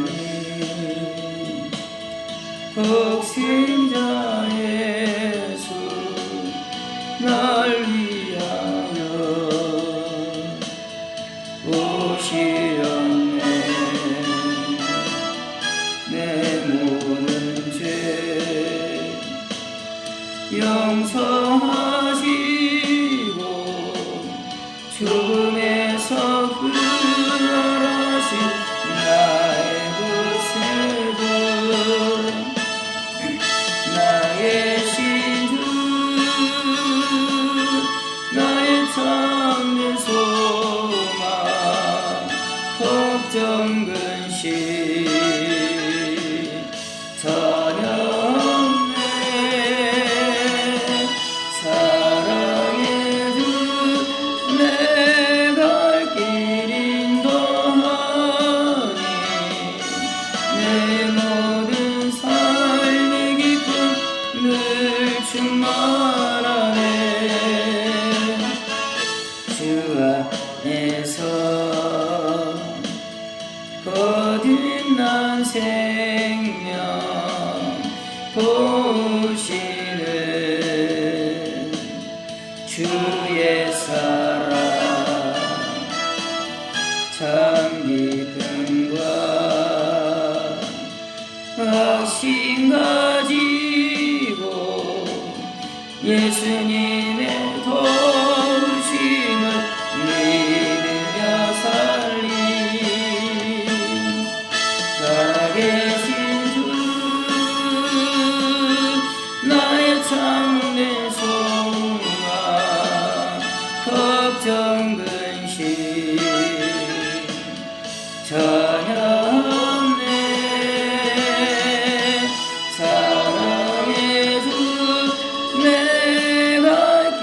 하나님 독생자 예수 날 위하여 오시었네. 내 모든 죄 용서하시고 죽음에서 부활하신 나의 구세주 나의 신주 나의 참된 소망 걱정 근심 전혀 없네. 사랑의 주 내 갈 길 인도하니 내 모든 삶의 기쁨 늘 충만하네. 주 안에서 거듭난 생명 보시는 주의 사랑 참 기쁨과 확신 가지고 예수님의 도우심을 믿으며 살리 살아계신 주 나의 참된 소망 걱정 근심 전혀 없네. 사랑의 주 내 갈 길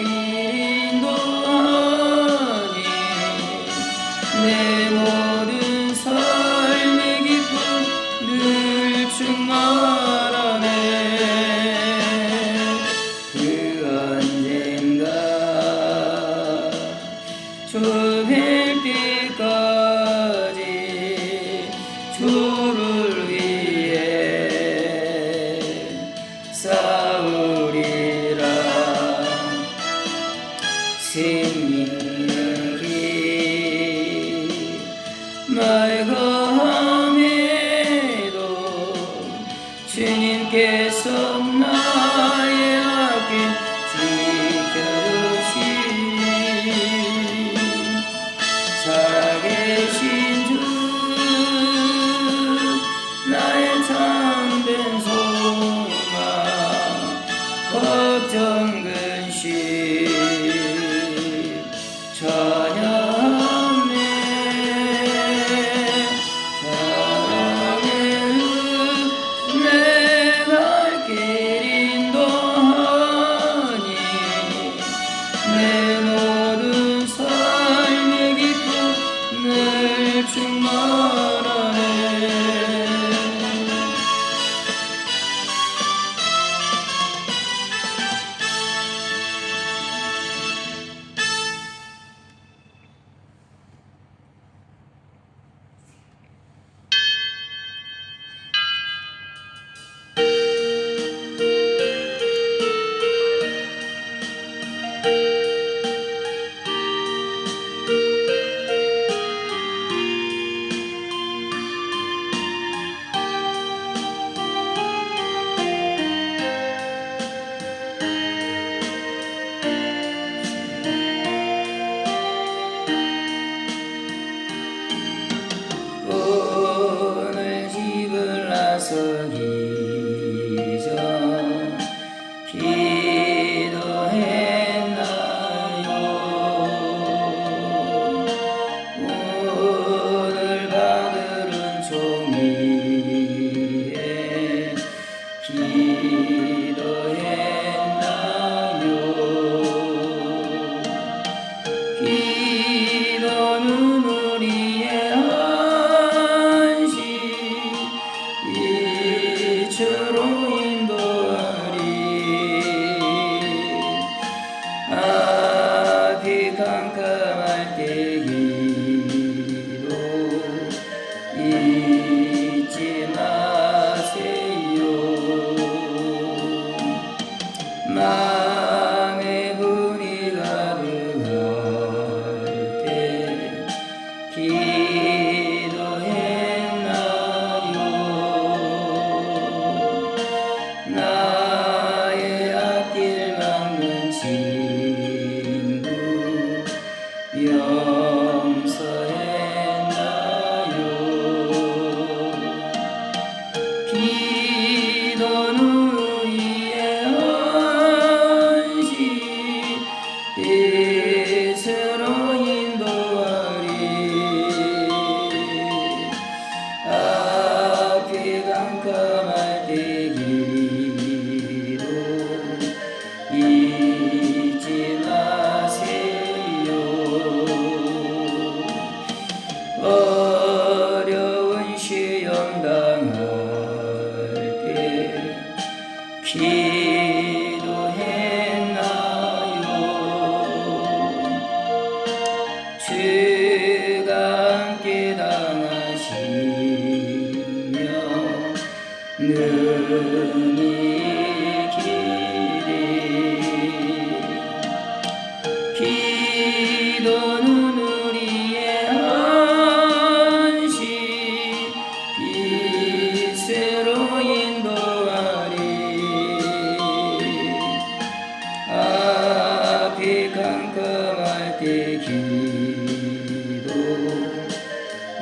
인도하니 내 모든 삶의 기쁨 늘 충만하네. 그 언젠가 주 뵐 때까지 주를 위해 싸우리라. 생명의 길 맑아함에도 주님께서 나의 앞길 지켜주시니 살아계신 주 나의 참된 소망 걱정 근심 전혀 없네. 되기도 잊지 마세요. 마음에 분이 가득할 때 기도했나요? 나의 앞길 막는 친구 용서했나요? 기도는 우리의 헌신, 빛으로 인도하리. 앞이 깜깜할 때 기도 잊지 마세요. 어려운 시험 당할 때 기도했나요? 주가 함께 당하시며 능히 이기리. 기도는 우리의 헌신, 빛으로 인도하리. 앞이 깜깜할 때 기도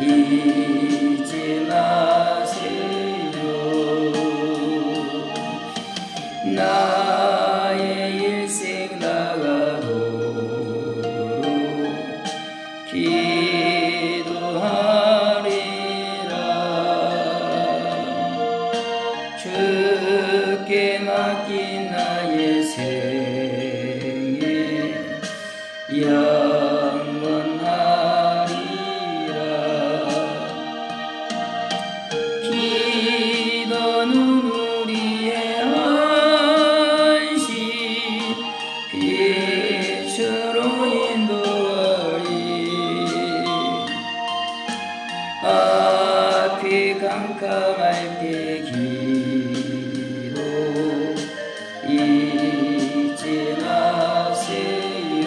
잊지 마세요. 나의 일생 나가도록 기도하리라. 주께 맡긴 나의 생애 영원하리라. 기도는 우리의 헌신, 빛으로 인도하리. 앞이 깜깜할 때 기도 잊지 마세요.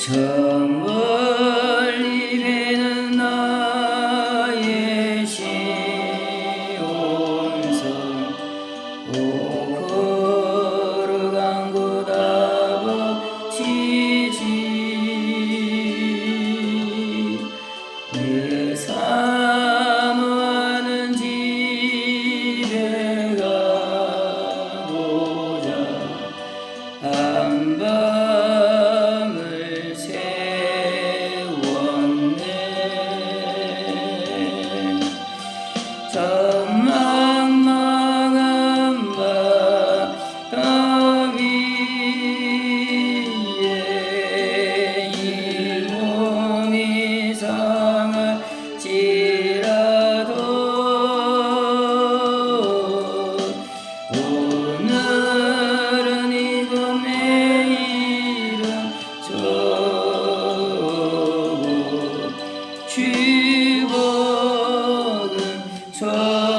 저 멀리 배는 나의 시온성, 오 걸어간 곳 아버지지. 내 사모하는 집에 가고자 한밤을 세웠네. 전망망한 바다 위에 이 몸이 상할지라도 오늘은 이고 내일은 저고 축복은 전하리.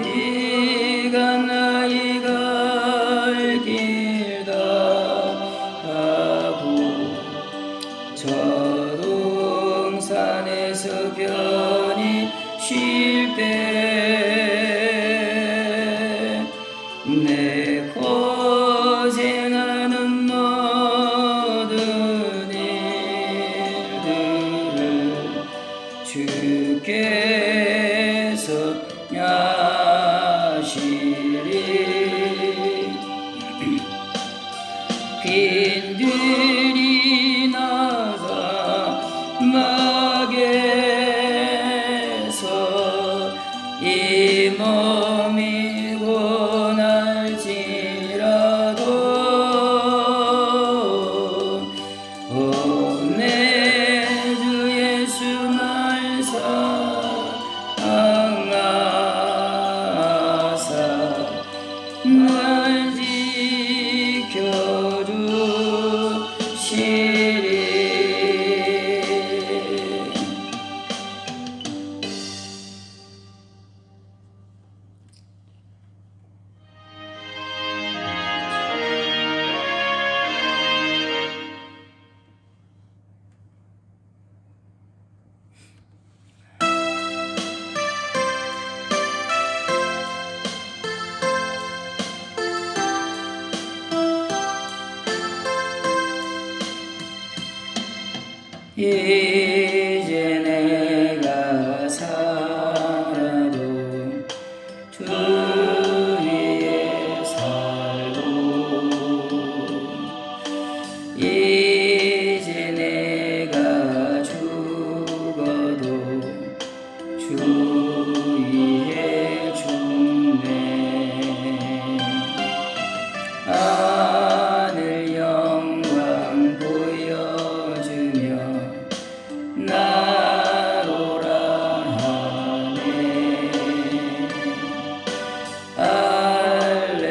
어디가 나의 갈 길 다 병들이 나가 막에서 이 몸이 고날지라도 내 주 예수 날 사랑하사 날 지켜주시리. 이제 내가 살아도 주 위에 살고 이제 내가 죽어도 주 위에 죽네. 하늘 영광 보여주며 나로라 하네.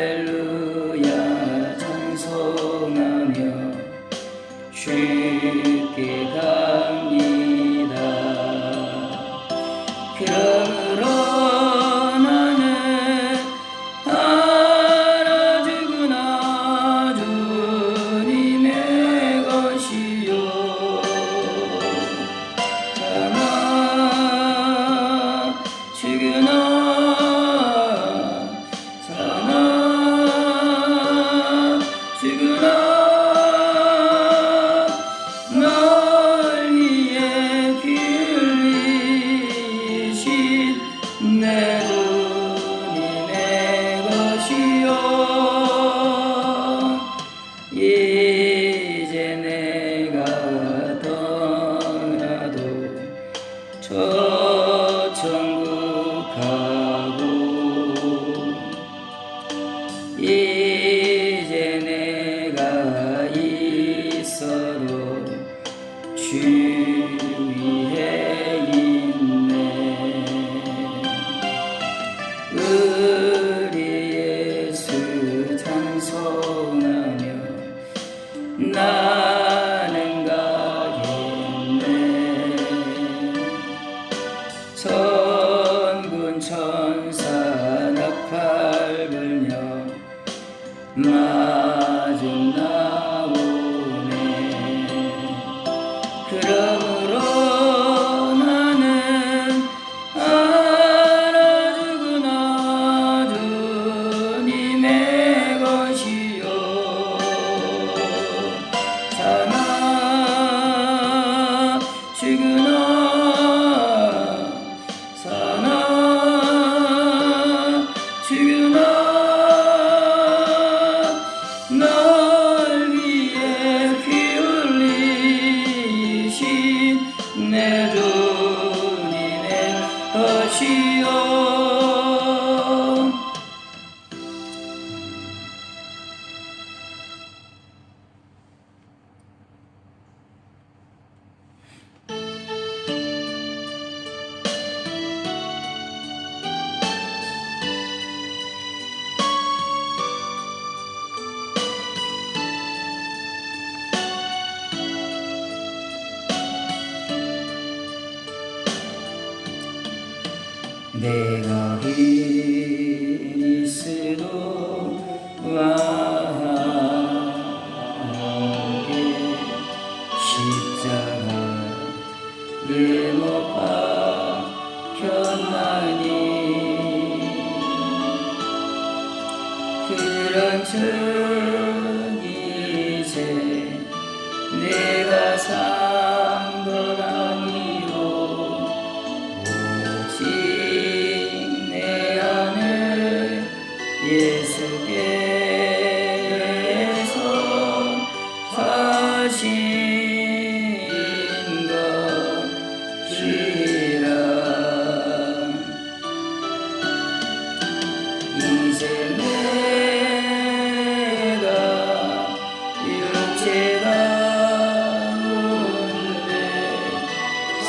할렐루야 찬송하며 쉽게 갑니다. 그러므로 나는 알아주구나 주님의 것이요 사나 주구나 널 위해 피 흘리신 내 돈이 내 것이요 이제 내가 떠나도 저 천국 가고 이제 내가 있어도 주 위에 있네. 우리 예수 찬송하며 나는 가겠네. 천군 천사 나팔 불며 마중 나오네. 그러므로 나는 알아주구나 주님의 것이요 사나 주구나 사나 주구나 널 위해 피 흘리신 내 돈이 내 것이요. 내가 그리스도와 함께 십자가에 못 박혔나니 그런 적 이제 내가 산 것 아니오 오직 내 안에 예수께서 것이라. 이제 내가 육체 가운데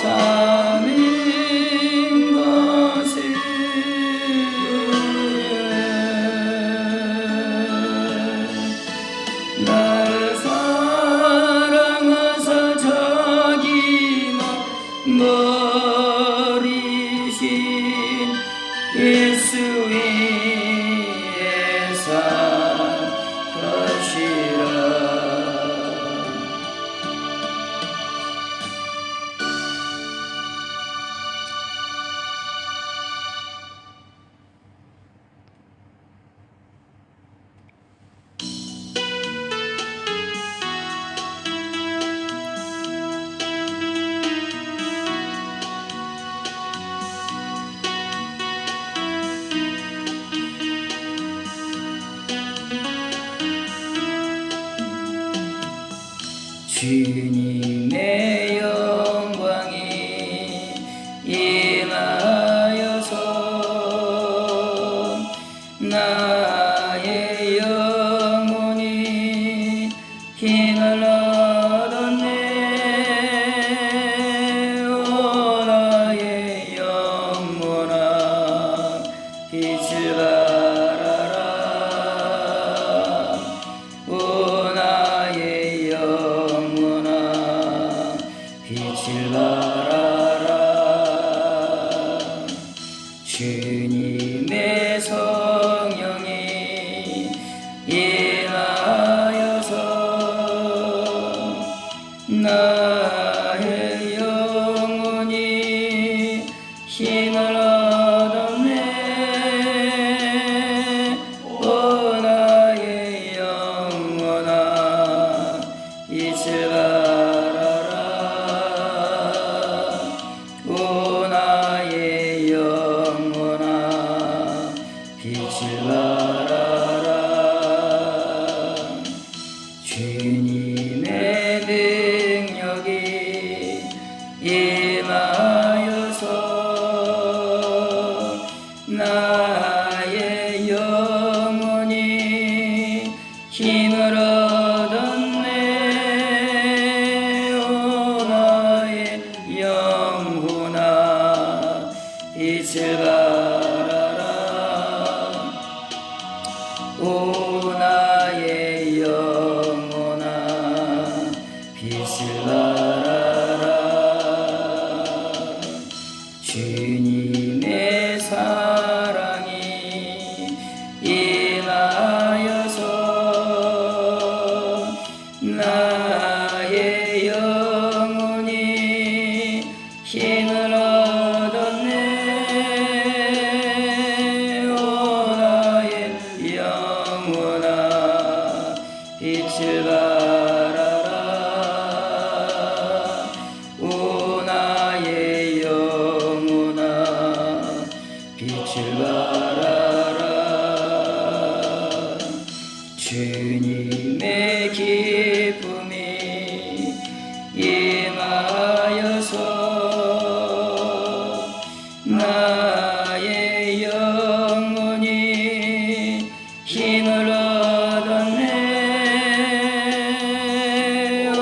사는 것을 나를 사랑하사 자기 맘 버리신 예수의 산 것이라. 주님의 영광이 임하여서 나의 영혼이 힘을 얻었네. 오 나의 영혼아 빛을 발하라. 오 나의 영혼아 빛을 발하라. 주님의 성령이 임하여서 나의 영혼이 힘을 얻었네. 오 나의 영혼아 빛을 발하라. 오 나의 영혼아 빛을 발하라. 주님의 능력이 임하여서 나의 영혼이 힘을 얻었네. 오 나의 영혼아 빛을 발하라. 오 나의 영혼아 빛을 발하라. 주님의 사랑이 임하여서 나의 영혼이 힘을 얻었네. 오 나의 영혼아 빛을 발하라. 오 나의 영혼아 빛을 발하라. 주님의 기쁨이 임하여서 나의 영혼이 힘을 얻었네. 오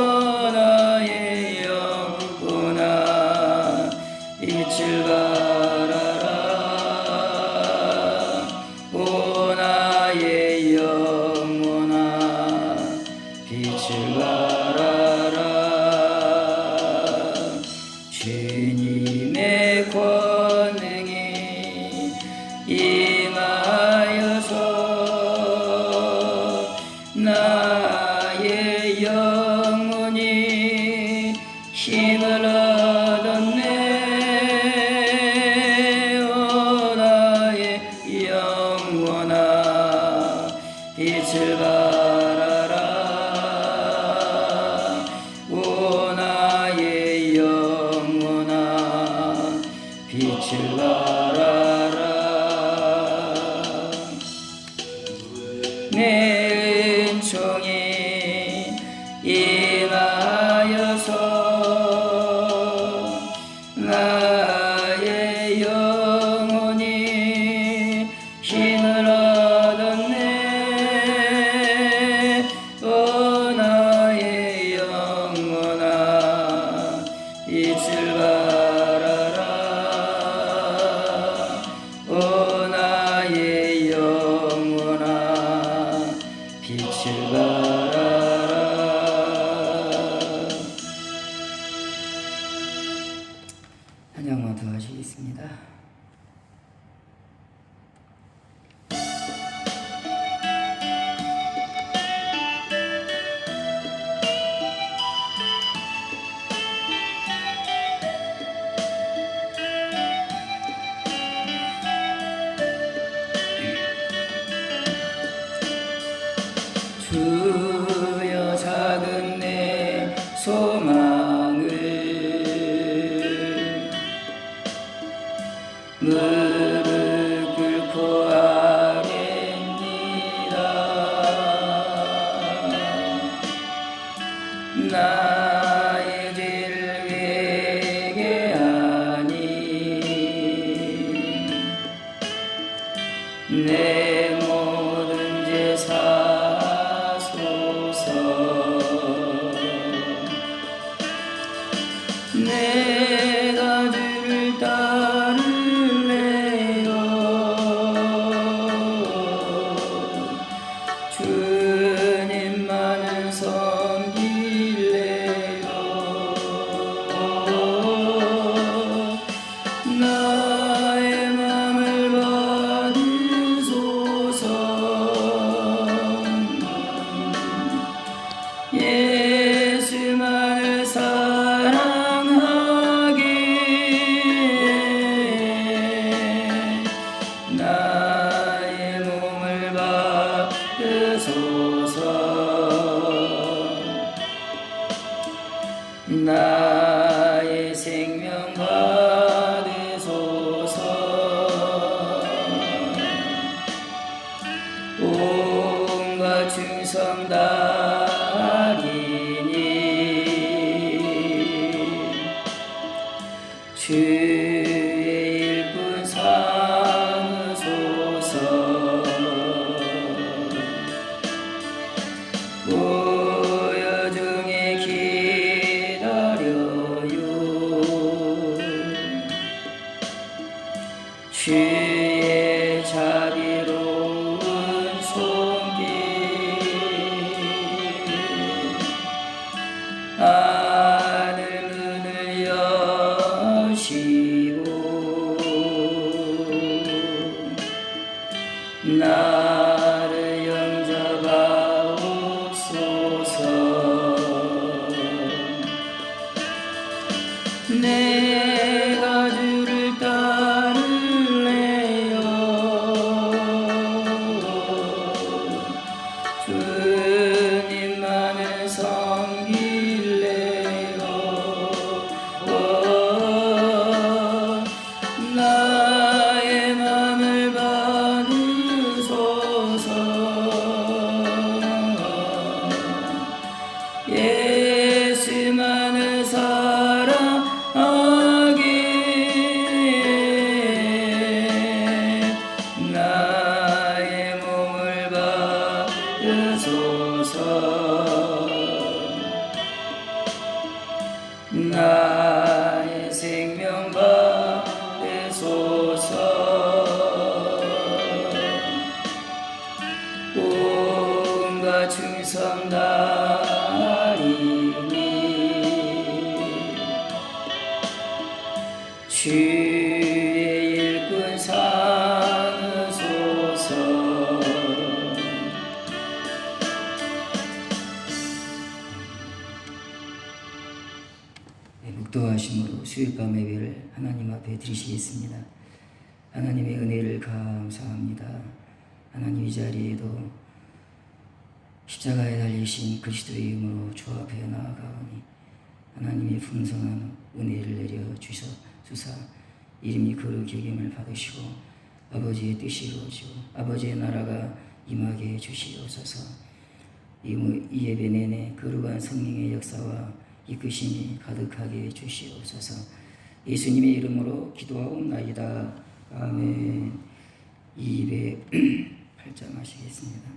나의 영혼아 빛을 발하라. 오 나의 영혼아 빛을 발하라. 주님의 권능이 임하여서 나의 영혼이 힘을 얻었네. 오 나의 영혼아 빛을 발하라. 오 나의 영혼아 빛을 발하라. 내 은총이 나의 영혼이 힘을 얻었네. 오 나의 영혼아 빛을 발하라. 오 나의 영혼아 빛을 발하라. 한 장만 더 하시겠습니다. 주여 작은 내 소망을 무릎 꿇고 아뢰니다. 나의 죄를 회개하니 내 모든 죄 사소서. 내가 주를 따를래요. 주님만을 섬길래요. 나의 맘을 받으소서. 예수만을 사랑하게 나의 몸을 받으소서. 나의 생명 받으소서. 온갖 충성 다하리니 주의 일꾼 삼으소서. 보여 중에 기다려요. 주의 자비로운 손길 하늘 문을 여시고 나를 영접하옵소서. 내가 주를 따를래요. 주님만을 섬길래요. 나의 맘을 받으소서. 예수만을 사랑하게 나의 몸을 받으소서. 나의 생명 받으소서. 온갖 충성 다하리니 주의 일꾼 삼으소서. 묵도하심으로 수요일 밤 예배를 하나님 앞에 드리시겠습니다. 하나님의 은혜를 감사합니다. 하나님 이 자리에도 십자가에 달리신 그리스도의 이름으로 주 앞에 나아가오니 하나님의 풍성한 은혜를 내려 주사 이름이 거룩히 여김을 받으시고 아버지의 뜻이 이루어지고 아버지의 나라가 임하게 해주시옵소서. 이 예배 내내 거룩한 성령의 역사와 이끄심이 가득하게 주시옵소서. 예수님의 이름으로 기도하옵나이다. 아멘. 208장 하시겠습니다.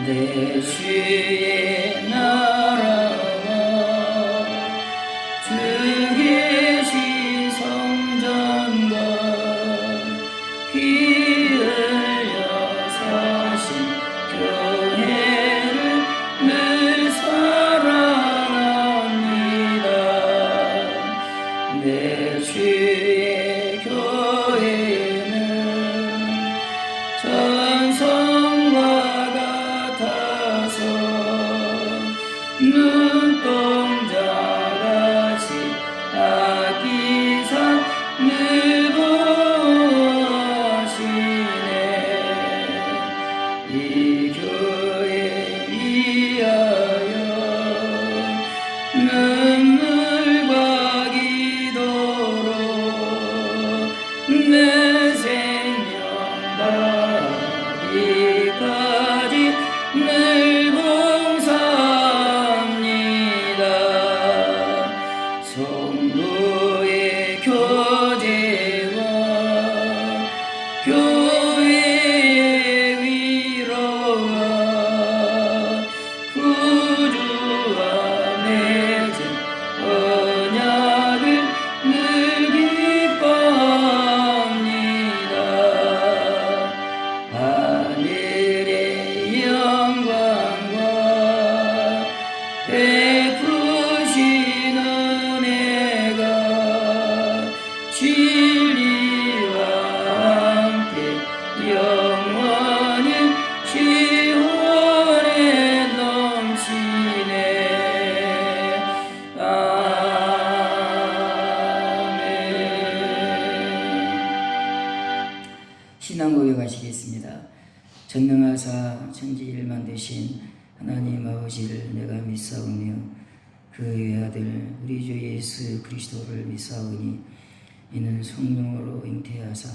내 주의 나라와 주 계신 성전과 피 흘려 사신 교회를 늘 사랑합니다. 내 주의 교회는 전성과 눈동자같이 아끼사 늘 보시네. 이 교회 위하여 눈물과 기도로 내 생명 다하기까지 늘 성도의 교제와 교회의 위로와 구주와 맺은 언약을 늘 기뻐합니다. 하늘의 영광과 베푸시는 진리와 함께 영원히 시원해 넘치네. 아멘. 신앙 고백하시겠습니다. 전능하사 천지를 만드신 하나님 아버지를 내가 믿사오며 그 외아들 우리 주 예수 그리스도를 믿사오니 이는 성령으로 잉태하사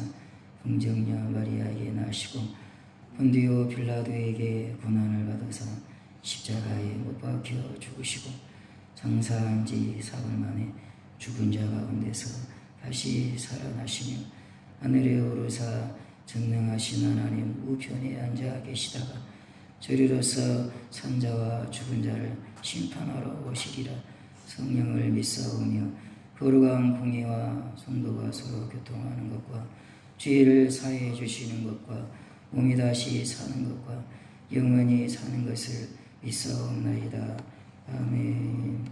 동정녀 마리아에게 나시고 본디오 빌라도에게 고난을 받으사 십자가에 못 박혀 죽으시고 장사한 지 사흘 만에 죽은 자 가운데서 다시 살아나시며 하늘에 오르사 전능하신 하나님 우편에 앉아 계시다가 저리로서 산자와 죽은 자를 심판하러 오시리라. 성령을 믿사오며 거룩한 공의와 성도가 서로 교통하는 것과 죄를 사해 주시는 것과 몸이 다시 사는 것과 영원히 사는 것을 믿사옵나이다. 아멘.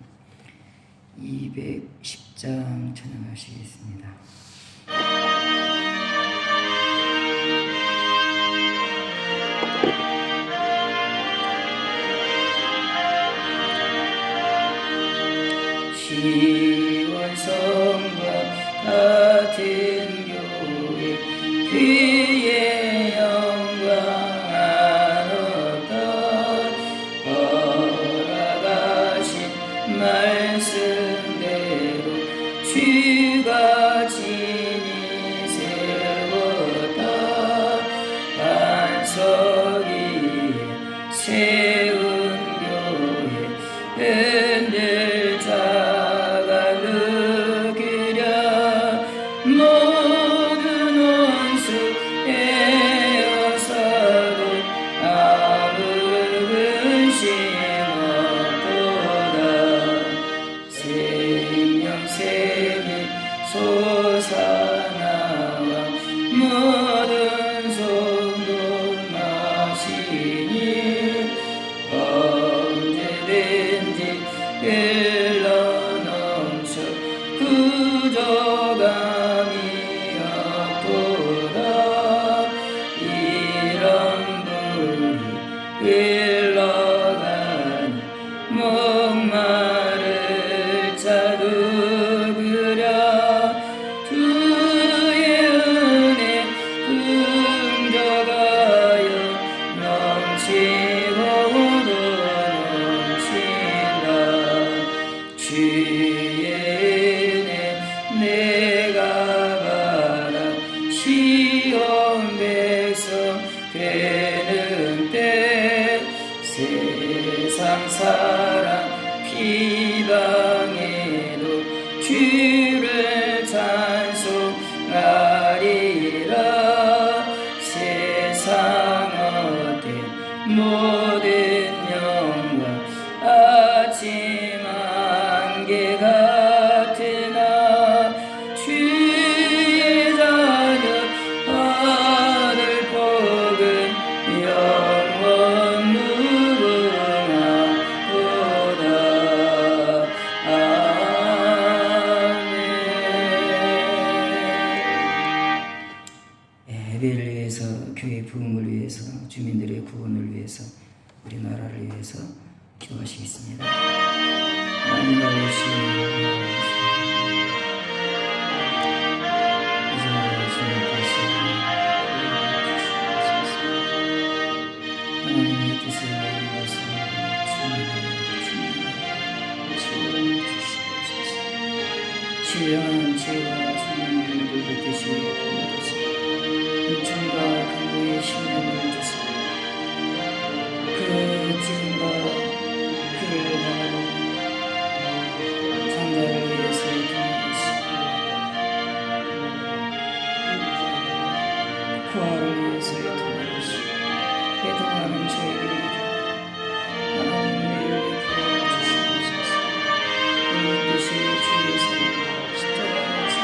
210장 찬양하시겠습니다. 시원성과 같은 교회 그의 영광 안었던 허락하신 말씀대로 주가 지 행하리라. 세상 어때 모든 영광 아침 안개 같으나 주의 자녀 받을 복은 영원 무궁하도다. 예배를 위해서, 교회 부흥을 위해서, 주민들의 구원을 위해서, 우리나라를 위해서 기도하시겠습니다. 하나님 아버지, 하나님의 뜻을 이루어서 주시옵소서. 신령한 죄와 죽음을 물붓듯이 부어주시고 인천과 강도의 신령을 주시고 그 찌른과 그를 바라보 장가를 위해서 도와주시고 구하를 위해서 도와주시고 애통하는 저희들에게 하나님 은혜를 베풀어 주시옵소서. 그 뜻이 주에서 십자가에서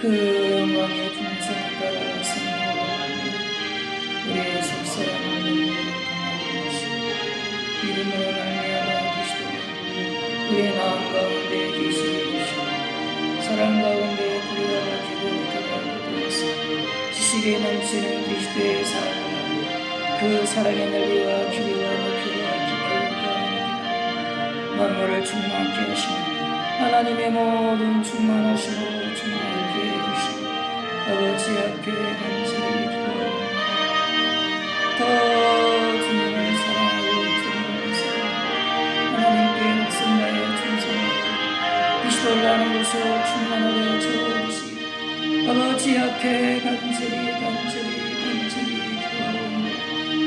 그 영광의 풍성을 따라 성령을 우리의 속사람을 능력으로 강하게 하시고 이름으로 말미암아 그리스도가 우리의 마음 가운데 계시게 해주시고 사랑 가운데 우리가 기고 다가가고 해서 지식에 넘치는 그리스도의 사랑을 하고 그 사랑의 넓이와 길이와 높이와 깊이와 만물을 충만케 하시는 하나님의 모든 충만하심으로 충만케 해주시고 아버지 앞에 간절히 기도하옵나이다. 더 주님을 사랑하고 주님을 사랑하고 하나님께 목숨 다해 충성하고 그리스도를 아는 것으로 충만하게 채워주시고 아버지 앞에 간절히 기도하옵나이다.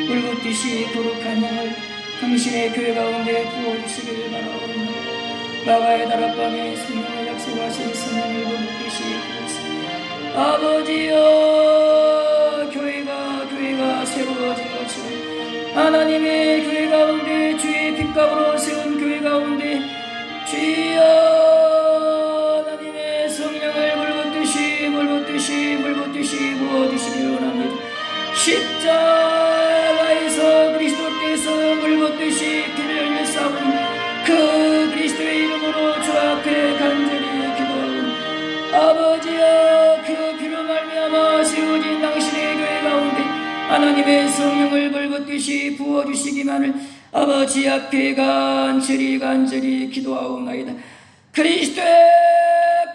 물붓듯이 거룩한 영을 당신의 교회 가운데 부어주시길 바라옵나이다. 마가의 다락방에 성령을 약속하신 성령을 물붓듯이 부으시고 아버지여 교회가 새로워진 것처럼 하나님의 교회 가운데 주의 빛감으로 세운 교회 가운데 주여 하나님의 성령을 물붓듯이 부어주시길 원합니다. 십자가에서 그리스도께서 물붓듯이 피를 흘려 싸우니 그 그리스도의 이름으로 주 앞에 간절히 기도하오니 아버지여 그 피로 말미암아 세워진 당신의 교회 가운데 하나님의 성령을 물붓듯이 부어주시기만을 아버지 앞에 간절히 기도하옵나이다. 그리스도의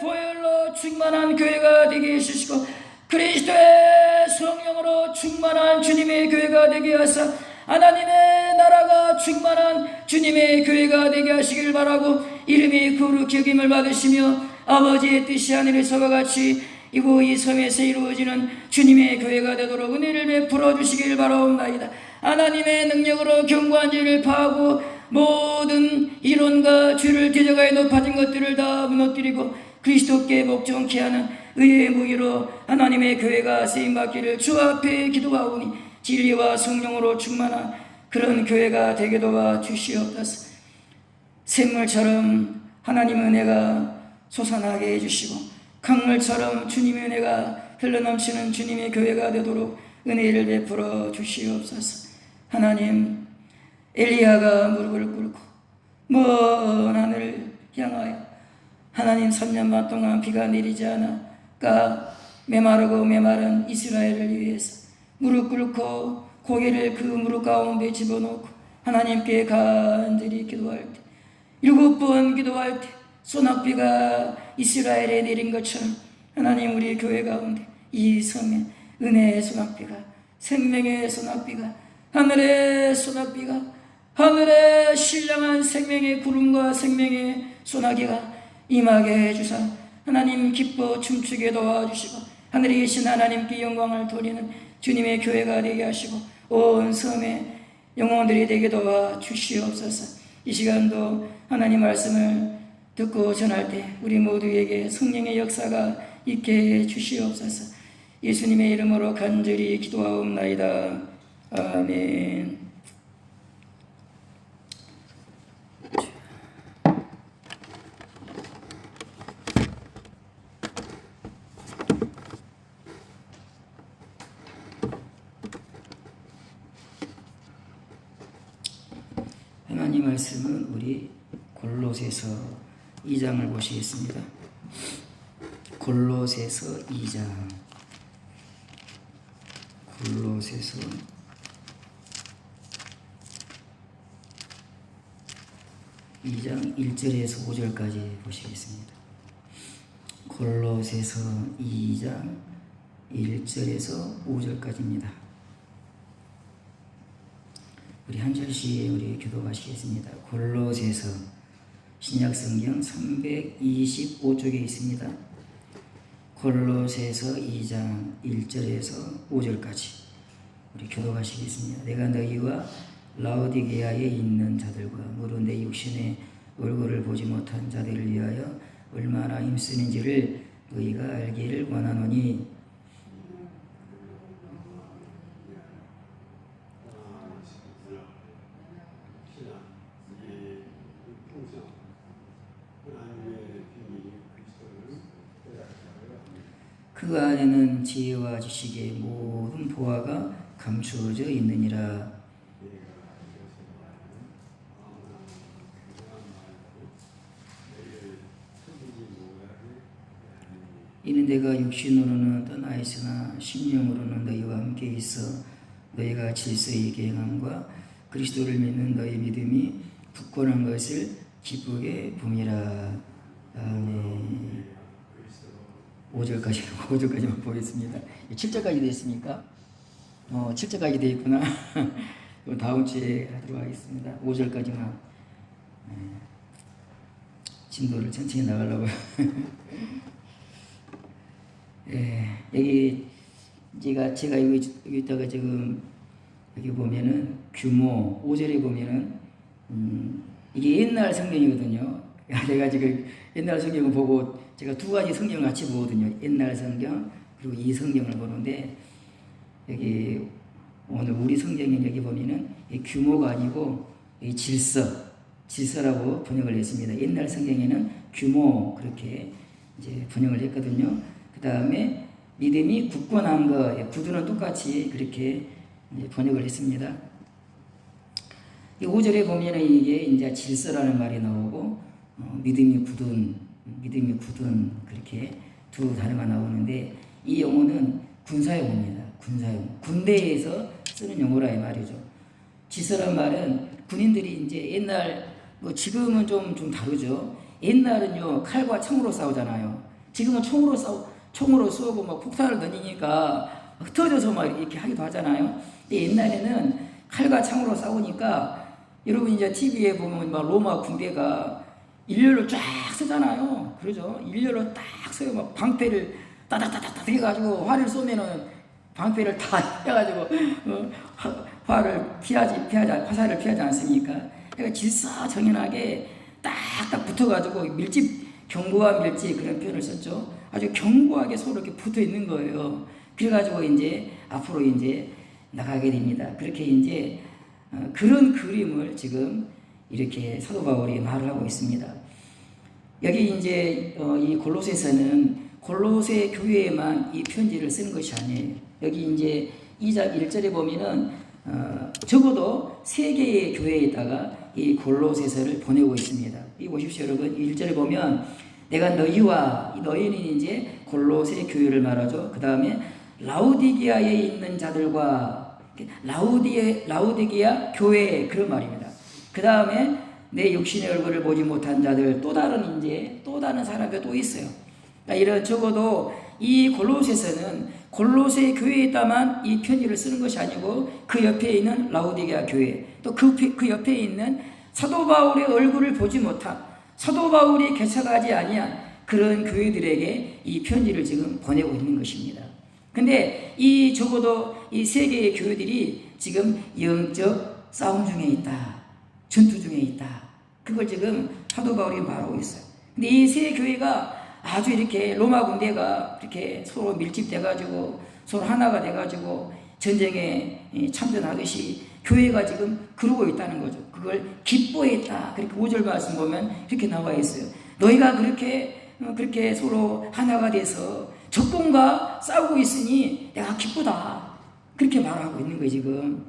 보혈로 충만한 교회가 되게 해주시고 그리스도의 성령으로 충만한 주님의 교회가 되게 하사 하나님의 나라가 충만한 주님의 교회가 되게 하시길 바라고 이름이 거룩히 여김을 받으시며 아버지의 뜻이 하늘에서와 같이 이곳 이 섬에서 이루어지는 주님의 교회가 되도록 은혜를 베풀어 주시길 바라옵나이다. 하나님의 능력으로 견고한 죄를 파하고 모든 이론과 죄를 대적하여 높아진 것들을 다 무너뜨리고 그리스도께 복종케 하는 의의 무기로 하나님의 교회가 쓰임받기를 주 앞에 기도하오니 진리와 성령으로 충만한 그런 교회가 되게 도와 주시옵소서. 샘물처럼 하나님의 은혜가 솟아나게 해주시고 강물처럼 주님의 은혜가 흘러넘치는 주님의 교회가 되도록 은혜를 베풀어 주시옵소서. 하나님, 엘리야가 무릎을 꿇고 먼 하늘을 향하여 하나님 3년 반 동안 비가 내리지 않아가 메마르고 메마른 이스라엘을 위해서 무릎 꿇고 고개를 그 무릎 가운데 집어넣고 하나님께 간절히 기도할 때 7번 기도할 때 소낙비가 이스라엘에 내린 것처럼 하나님 우리 교회 가운데 이 섬에 은혜의 소낙비가 생명의 소낙비가 하늘의 소낙비가 하늘의 신령한 생명의 구름과 생명의 소나기가 임하게 해주사 하나님 기뻐 춤추게 도와주시고 하늘에 계신 하나님께 영광을 돌리는 주님의 교회가 되게 하시고 온 섬에 영혼들이 되게 도와주시옵소서. 이 시간도 하나님 말씀을 듣고 전할 때 우리 모두에게 성령의 역사가 있게 해 주시옵소서. 예수님의 이름으로 간절히 기도하옵나이다. 아멘. 하나님 말씀은 우리 골로새서 2장을 보시겠습니다. 골로새서 2장. 골로새서 2장 1절에서 5절까지 보시겠습니다. 골로새서 2장 1절에서 5절까지입니다. 우리 한 절씩 우리 교독하시겠습니다. 골로새서 신약성경 325쪽에 있습니다. 골로새서 2장 1절에서 5절까지 우리 교독하시겠습니다. 내가 너희와 라오디게아에 있는 자들과 무릇 내 육신의 얼굴을 보지 못한 자들을 위하여 얼마나 힘쓰는지를 너희가 알기를 원하노니 그 안에는 지혜와 지식의 모든 보화가 감추어져 있느니라. 이는 내가 육신으로는 떠나 있으나 심령으로는 너희와 함께 있어 너희가 질서히 계행함과 그리스도를 믿는 너희 믿음이 굳건한 것을 기쁘게 봄이라. 아멘. 5절까지만 보겠습니다. 7절까지 되어 있습니까? 7절까지 되어 있구나. 다음 주에 하도록 하겠습니다. 5절까지만. 진도를 천천히 나가려고. 여기 제가 여기다가 지금 여기 보면은 규모 5절에 보면은 이게 옛날 성경이거든요. 내가 지금 옛날 성경을 보고 제가 두 가지 성경을 같이 보거든요. 옛날 성경 그리고 이 성경을 보는데 여기 오늘 우리 성경에 여기 보면은 이 규모가 아니고 이 질서라고 번역을 했습니다. 옛날 성경에는 규모 그렇게 이제 번역을 했거든요. 그 다음에 믿음이 굳건한 거, 구두는 똑같이 그렇게 이제 번역을 했습니다. 이 5절에 보면은 이게 이제 질서라는 말이 나오고 믿음이 굳은 그렇게 두 단어가 나오는데 이 용어는 군사용어입니다. 군사용어. 군대에서 쓰는 용어라 이 말이죠. 질서란 말은 군인들이 이제 옛날 지금은 좀 다르죠. 옛날은요 칼과 창으로 싸우잖아요. 지금은 총으로 쏘고 막 폭탄을 던지니까 흩어져서 막 이렇게 하기도 하잖아요. 근데 옛날에는 칼과 창으로 싸우니까 여러분 이제 TV에 보면 막 로마 군대가 일렬로 쫙 서잖아요. 그러죠? 일렬로 딱 서요. 막 방패를 따닥따닥 해가지고 활을 쏘면은 방패를 다 해가지고 화살을 피하지 않습니까? 그러니까 질서정연하게 딱딱 붙어가지고 견고한 밀집 그런 표현을 썼죠. 아주 견고하게 서로 이렇게 붙어 있는 거예요. 그래가지고 이제 앞으로 이제 나가게 됩니다. 그렇게 이제 그런 그림을 지금 이렇게 사도 바울이 말을 하고 있습니다. 여기 이제 이 골로새서는 골로새 교회에만 이 편지를 쓰는 것이 아니에요. 여기 이제 2장 1절에 보면은 적어도 3개의 교회에다가 이 골로새서를 보내고 있습니다. 이 보십시오, 여러분. 1절에 보면 내가 너희는 이제 골로새 교회를 말하죠. 그 다음에 라오디게아에 있는 자들과 라오디게아 교회 그런 말입니다. 그 다음에 내 육신의 얼굴을 보지 못한 자들 또 다른 사람이 또 있어요. 그러니까 이런 적어도 이 골로새서는 골로새 교회에다만 이 편지를 쓰는 것이 아니고 그 옆에 있는 라오디게아 교회 또 그 옆에 있는 사도 바울의 얼굴을 보지 못한 사도 바울이 개척하지 아니한 그런 교회들에게 이 편지를 지금 보내고 있는 것입니다. 근데 적어도 이 3개의 교회들이 지금 영적 싸움 중에 있다. 전투 중에 있다. 그걸 지금 사도 바울이 말하고 있어요. 근데 이 세 교회가 아주 이렇게 로마 군대가 이렇게 서로 밀집돼가지고 서로 하나가 돼가지고 전쟁에 참전하듯이 교회가 지금 그러고 있다는 거죠. 그걸 기뻐했다. 그렇게 5절 말씀 보면 이렇게 나와 있어요. 너희가 그렇게 서로 하나가 돼서 적군과 싸우고 있으니 내가 기쁘다. 그렇게 말하고 있는 거예요, 지금.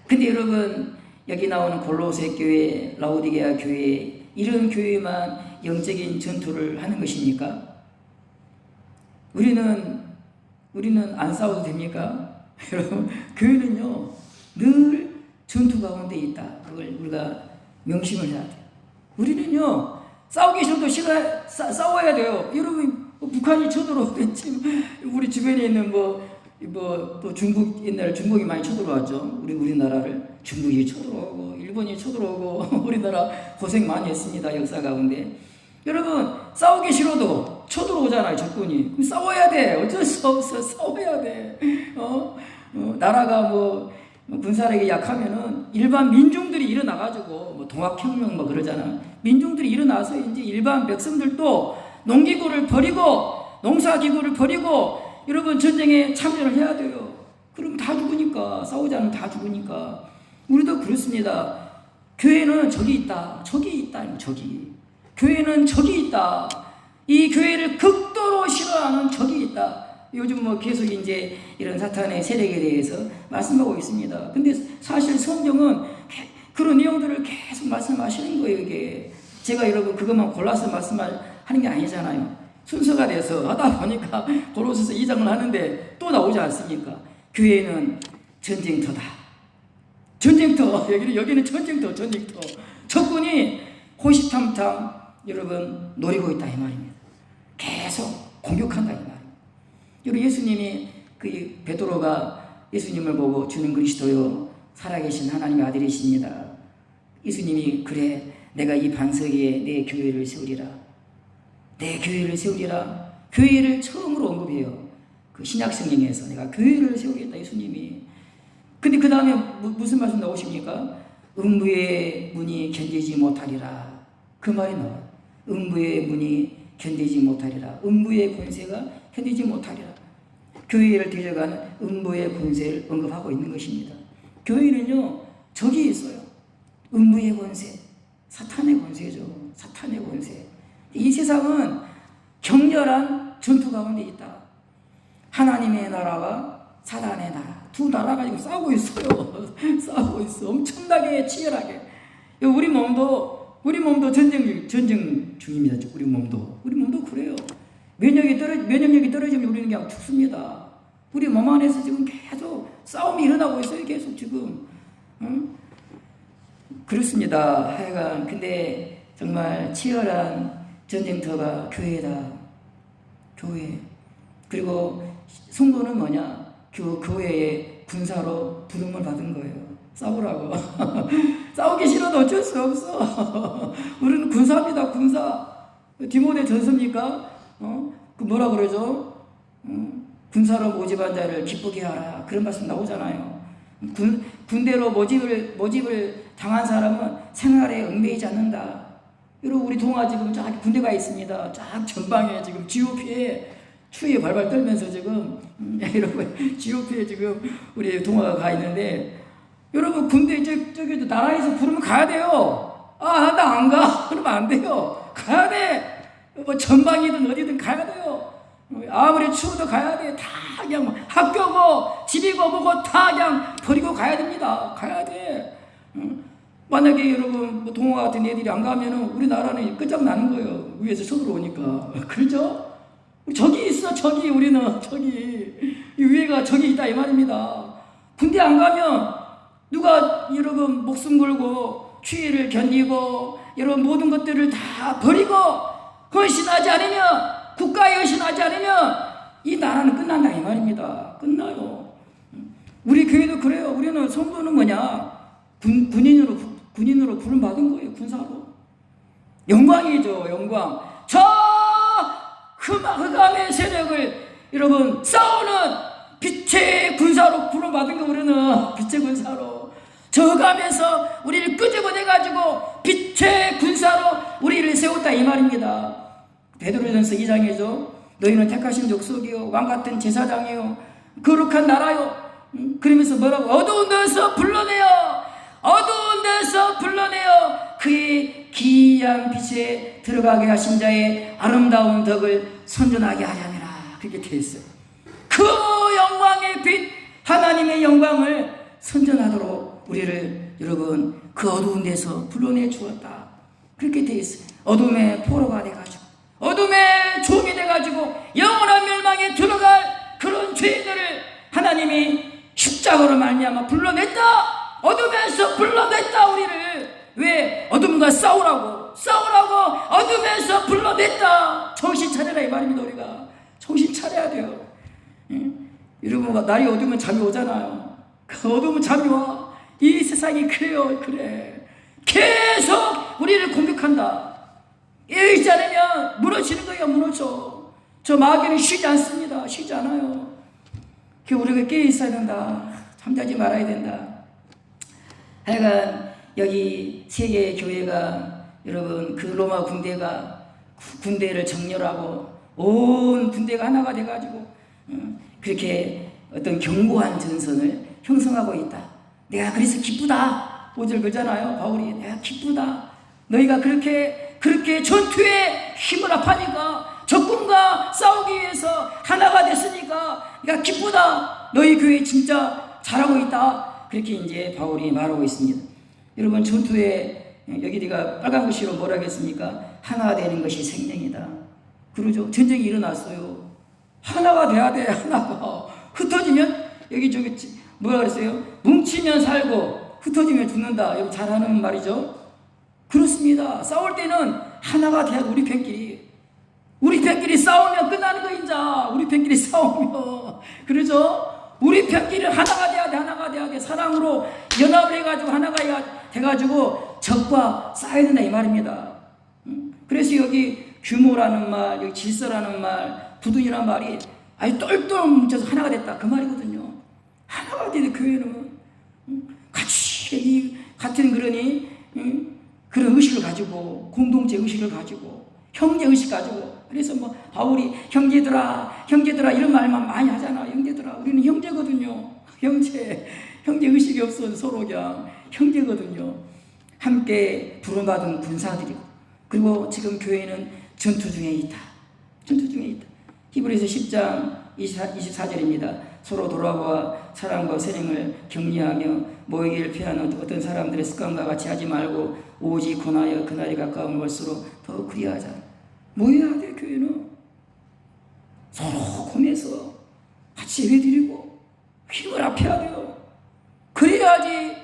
근데 여러분, 여기 나오는 골로새 교회, 라오디게아 교회, 이런 교회만 영적인 전투를 하는 것입니까? 우리는 안 싸워도 됩니까? 여러분, 교회는요, 늘 전투 가운데 있다. 그걸 우리가 명심을 해야 돼요. 우리는요, 싸우기 싫어도 싸워야 돼요. 여러분, 북한이 쳐들어오든지, 우리 주변에 있는 또 중국, 옛날에 중국이 많이 쳐들어왔죠. 우리나라를. 중국이 쳐들어오고, 일본이 쳐들어오고, 우리나라 고생 많이 했습니다. 역사 가운데. 여러분, 싸우기 싫어도 쳐들어오잖아요, 적군이. 그럼 싸워야 돼. 어쩔 수 없어. 싸워야 돼. 나라가 군사력이 약하면은 일반 민중들이 일어나가지고, 동학혁명 그러잖아. 민중들이 일어나서 이제 일반 백성들도 농기구를 버리고, 농사기구를 버리고, 여러분 전쟁에 참여를 해야 돼요. 그럼 다 죽으니까, 싸우지 않으면 다 죽으니까. 우리도 그렇습니다. 교회는 적이 있다. 적이 있다. 적이. 교회는 적이 있다. 이 교회를 극도로 싫어하는 적이 있다. 요즘 계속 이제 이런 사탄의 세력에 대해서 말씀하고 있습니다. 근데 사실 성경은 그런 내용들을 계속 말씀하시는 거예요, 이게. 제가 여러분 그것만 골라서 말씀하는 게 아니잖아요. 순서가 돼서 하다 보니까 골로새서 2장을 하는데 또 나오지 않습니까? 교회는 전쟁터다. 전쟁터. 여기는 전쟁터. 적군이 호시탐탐 여러분 노리고 있다 이 말입니다. 계속 공격한다 이 말입니다. 여러분 예수님이 베드로가 예수님을 보고 주는 그리스도요 살아계신 하나님의 아들이십니다. 예수님이 그래 내가 이 반석 위에 내 교회를 세우리라. 내 교회를 세우리라. 교회를 처음으로 언급해요. 그 신약 성경에서 내가 교회를 세우겠다 예수님이. 근데 그 다음에 무슨 말씀 나오십니까? 음부의 문이 견디지 못하리라. 그 말이 나와요. 음부의 문이 견디지 못하리라. 음부의 권세가 견디지 못하리라. 교회를 데려가는 음부의 권세를 언급하고 있는 것입니다. 교회는요 적이 있어요. 음부의 권세, 사탄의 권세죠. 사탄의 권세. 이 세상은 격렬한 전투 가운데 있다. 하나님의 나라와 사단의 나라, 두 나라가 지금 싸우고 있어요. 싸우고 있어. 엄청나게 치열하게. 우리 몸도 전쟁 중입니다. 우리 몸도 그래요. 면역력이 떨어지면 우리는 그냥 죽습니다. 우리 몸 안에서 지금 계속 싸움이 일어나고 있어요. 계속 지금. 그렇습니다. 하여간 근데 정말 치열한 전쟁터가 교회다. 교회. 그리고 성도는 뭐냐? 교회의 군사로 부름을 받은 거예요. 싸우라고. 싸우기 싫어도 어쩔 수 없어. 우리는 군사입니다. 군사. 디모데 전서입니까? 그 뭐라 그러죠? 군사로 모집한 자를 기쁘게 하라. 그런 말씀 나오잖아요. 군대로 모집을 당한 사람은 생활에 얽매이지 않는다. 여러분 우리 동아 지금 쫙 군대가 있습니다. 쫙 전방에 지금 GOP에 추위에 발발 떨면서 지금 여러분 GOP에 지금 우리 동아가 가 있는데 여러분 군대 저기 나라에서 부르면 가야 돼요. 나 안 가. 그러면 안 돼요. 가야 돼. 전방이든 어디든 가야 돼요. 아무리 추워도 가야 돼. 다 그냥 학교고 집이고 뭐고 다 그냥 버리고 가야 됩니다. 가야 돼. 만약에 여러분 동화 같은 애들이 안 가면은 우리나라는 끝장나는 거예요. 위에서 쳐들어오니까. 그렇죠? 적이 있어. 우리는 이 위에가 적이 있다 이 말입니다. 군대 안 가면 누가 여러분 목숨 걸고 추위를 견디고 여러분 모든 것들을 다 버리고 헌신하지 않으면 국가에 헌신하지 않으면 이 나라는 끝난다 이 말입니다. 끝나요. 우리 교회도 그래요. 우리는 성도는 뭐냐? 군인으로 부름받은 거예요. 군사로. 영광이죠. 영광. 저 흑암의 세력을 여러분 싸우는 빛의 군사로 부름받은 거 우리는 빛의 군사로. 저어가면서 우리를 끄집어내가지고 빛의 군사로 우리를 세웠다 이 말입니다. 베드로전서 2장이죠. 너희는 택하신 족속이요 왕같은 제사장이요 거룩한 나라요. 그러면서 뭐라고? 어두운 데서 불러내어 그의 기이한 빛에 들어가게 하신 자의 아름다운 덕을 선전하게 하려니라. 그렇게 되어 있어요. 그 영광의 빛, 하나님의 영광을 선전하도록 우리를 여러분 그 어두운 데서 불러내 주었다. 그렇게 되어 있어요. 어둠의 포로가 돼가지고 어둠의 종이 돼가지고 영원한 멸망에 들어갈 그런 죄인들을 하나님이 십자가로 말미암아 불러냈다. 어둠에서 불러냈다 우리를. 왜? 어둠과 싸우라고 어둠에서 불러냈다. 정신 차려라 이 말입니다. 우리가 정신 차려야 돼요. 여러분 날이 어두우면 잠이 오잖아요. 그 어두우면 잠이 와. 이 세상이 그래요. 그래 계속 우리를 공격한다. 깨어있지 않으면 무너지는 거예요. 무너져. 저 마귀는 쉬지 않습니다. 쉬지 않아요. 우리가 깨어있어야 된다. 잠자지 말아야 된다. 하여간 여기 세계 교회가 여러분 그 로마 군대를 정렬하고 온 군대가 하나가 돼가지고 그렇게 어떤 견고한 전선을 형성하고 있다. 내가 그래서 기쁘다. 5절 그러잖아요. 바울이 내가 기쁘다. 너희가 그렇게 전투에 힘을 합하니까 적군과 싸우기 위해서 하나가 됐으니까 내가 기쁘다. 너희 교회 진짜 잘하고 있다. 그렇게 이제 바울이 말하고 있습니다. 여러분 전투에 여기 우리가 빨간 글씨로 뭐라 하겠습니까? 하나 되는 것이 생명이다. 그러죠. 전쟁이 일어났어요. 하나가 돼야 돼. 하나가 흩어지면 여기 저기 뭐라 그랬어요? 뭉치면 살고 흩어지면 죽는다. 여기 잘하는 말이죠. 그렇습니다. 싸울 때는 하나가 돼야 돼. 우리 편끼리 싸우면 끝나는 거 인자. 우리 편끼리 싸우면 그러죠. 우리 편끼리 하나가 돼야 돼. 사랑으로 연합을 해가지고 하나가 돼가지고 적과 싸워야 된다 이 말입니다. 그래서 여기 규모라는 말, 여기 질서라는 말, 부둔이라는 말이 아주 똘똘 뭉쳐서 하나가 됐다 그 말이거든요. 하나가 돼야 돼. 교회는 같이 같은 그런 의식을 가지고 공동체 의식을 가지고 형제 의식 가지고. 그래서 바울이 형제들아 이런 말만 많이 하잖아. 형제들아 우리는 형제거든요. 형제 의식이 없어. 서로 그냥 형제거든요. 함께 부름받은 군사들이고 그리고 지금 교회는 전투 중에 있다. 히브리서 10장 24절입니다. 서로 돌아보아 사랑과 선행을 격려하며 모이기를 피하는 어떤 사람들의 습관과 같이 하지 말고 오직 권하여 그날이 가까운 것으로 더 그리하자. 모여야 돼. 교회는 서로 권해서 같이 예배드리고 힘을 합해야 돼요. 그래야지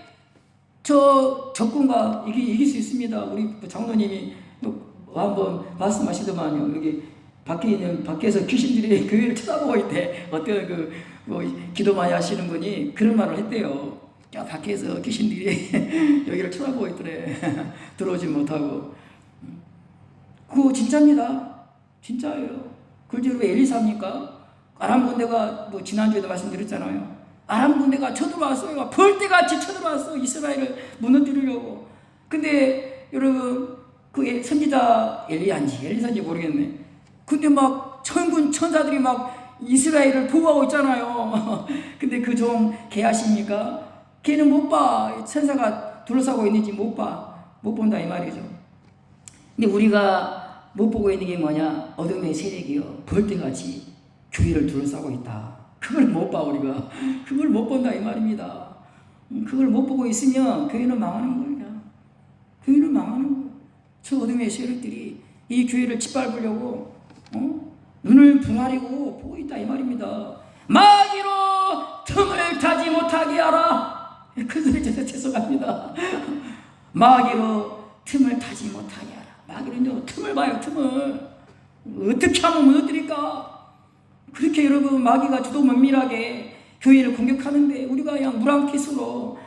저 적군과 이길 수 있습니다. 우리 장로님이 한번 말씀하시더만요. 여기 밖에서 귀신들이 교회를 쳐다보고 있대. 어떤 기도 많이 하시는 분이 그런 말을 했대요. 야, 밖에서 귀신들이 여기를 쳐다보고 있더래. 들어오지 못하고. 그거 진짜입니다. 진짜예요. 그걸 왜 엘리사입니까? 아람 군대가 지난주에도 말씀드렸잖아요. 아람 군대가 쳐들어왔어요. 벌떼같이 쳐들어왔어. 이스라엘을 무너뜨리려고. 근데 여러분 그 선지자 엘리사인지 모르겠네. 근데 천사들이 이스라엘을 보호하고 있잖아요. 근데 그 종 개하십니까? 걔는 못 봐. 천사가 둘러싸고 있는지 못 본다 이 말이죠. 근데 우리가 못 보고 있는 게 뭐냐? 어둠의 세력이요. 벌떼같이 교회를 둘러싸고 있다. 그걸 못 봐 우리가. 그걸 못 본다 이 말입니다. 그걸 못 보고 있으면 교회는 망하는 거야. 교회는 망하는 거야. 저 어둠의 세력들이 이 교회를 짓밟으려고 눈을 분하리고 보고 있다 이 말입니다. 마귀로 틈을 타지 못하게 하라. 그 소리 죄송합니다. 마귀로 틈을 타지 못하게 하라. 마귀는요 틈을 봐요. 틈을 어떻게 하면 무너뜨릴까. 그렇게 여러분 마귀가 주도 면밀하게 교회를 공격하는데 우리가 그냥 무랑키스로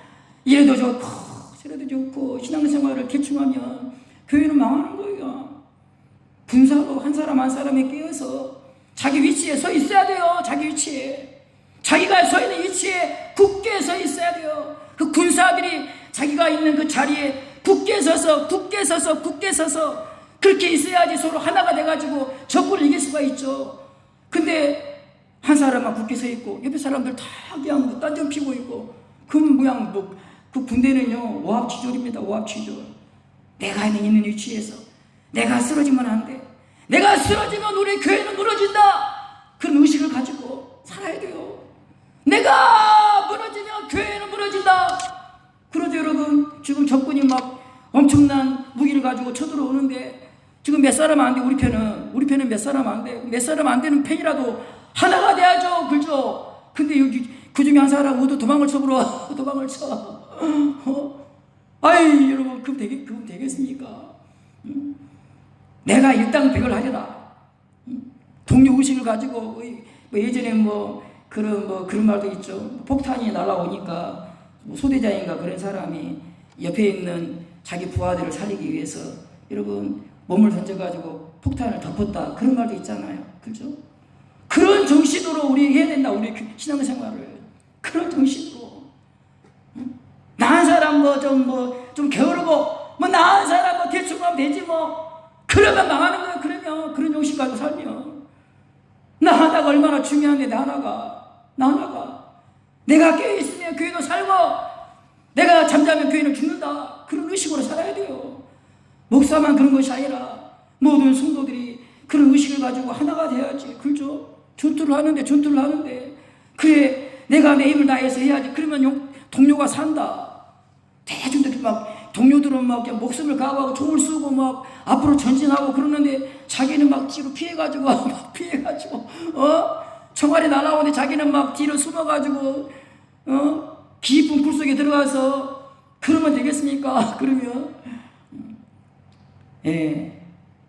이래도 좋고 저래도 좋고 신앙생활을 대충하면 교회는 망하는 거예요. 분사로 한 사람 한 사람에 끼어서 자기 위치에 서 있어야 돼요. 자기 위치에 자기가 서 있는 위치에 굳게 서 있어야 돼요. 그 군사들이 자기가 있는 그 자리에 굳게 서서 그렇게 있어야지 서로 하나가 돼가지고 적군을 이길 수가 있죠. 근데 한 사람만 굳게 서 있고 옆에 사람들 다 그냥 뭐 딴점 피고 있고, 그럼 그냥 뭐 그 군대는요 오합지졸입니다. 오합지졸. 내가 있는 위치에서 내가 쓰러지면 안 돼. 내가 쓰러지면 우리 교회는 무너진다. 그런 의식을 가지고 살아야 돼요. 내가 무너지면 교회는 무너진다. 그러죠 여러분. 지금 적군이 막 엄청난 무기를 가지고 쳐들어오는데 지금 몇 사람 안 돼. 우리 편은 몇 사람 안 돼. 몇 사람 안 되는 편이라도 하나가 돼야죠. 그죠? 근데 여기 그 중에 한 사람 모두 도망을 쳐버려. 도망을 쳐. 아이 여러분 그럼 되겠습니까? 내가 일당백을 하리라. 동료 의식을 가지고 뭐 예전에 그런 말도 있죠. 폭탄이 날아오니까 소대장인가 그런 사람이 옆에 있는 자기 부하들을 살리기 위해서 여러분 몸을 던져가지고 폭탄을 덮었다. 그런 말도 있잖아요. 그렇죠? 그런 정신으로 우리 해야 된다. 우리 신앙생활을 그런 정신으로. 나은 사람 좀 게으르고 나은 사람 대충 하면 되지 그러면 망하는 거예요. 그러면 그런 정신 가지고 살면 나 하나가 얼마나 중요한데 나 하나가 내가 깨어있으면 교회도 살고 내가 잠자면 교회는 죽는다. 그런 의식으로 살아야 돼요. 목사만 그런 것이 아니라 모든 성도들이 그런 의식을 가지고 하나가 돼야지. 그렇죠? 전투를 하는데 그래 내가 내 힘을 다해서 해야지. 그러면 동료가 산다. 대중들이 동료들은 그냥 목숨을 각오하고 총을 쏘고 앞으로 전진하고 그러는데 자기는 뒤로 피해가지고 총알이 날아오는데 자기는 뒤로 숨어가지고 깊은 굴 속에 들어가서 그러면 되겠습니까? 그러면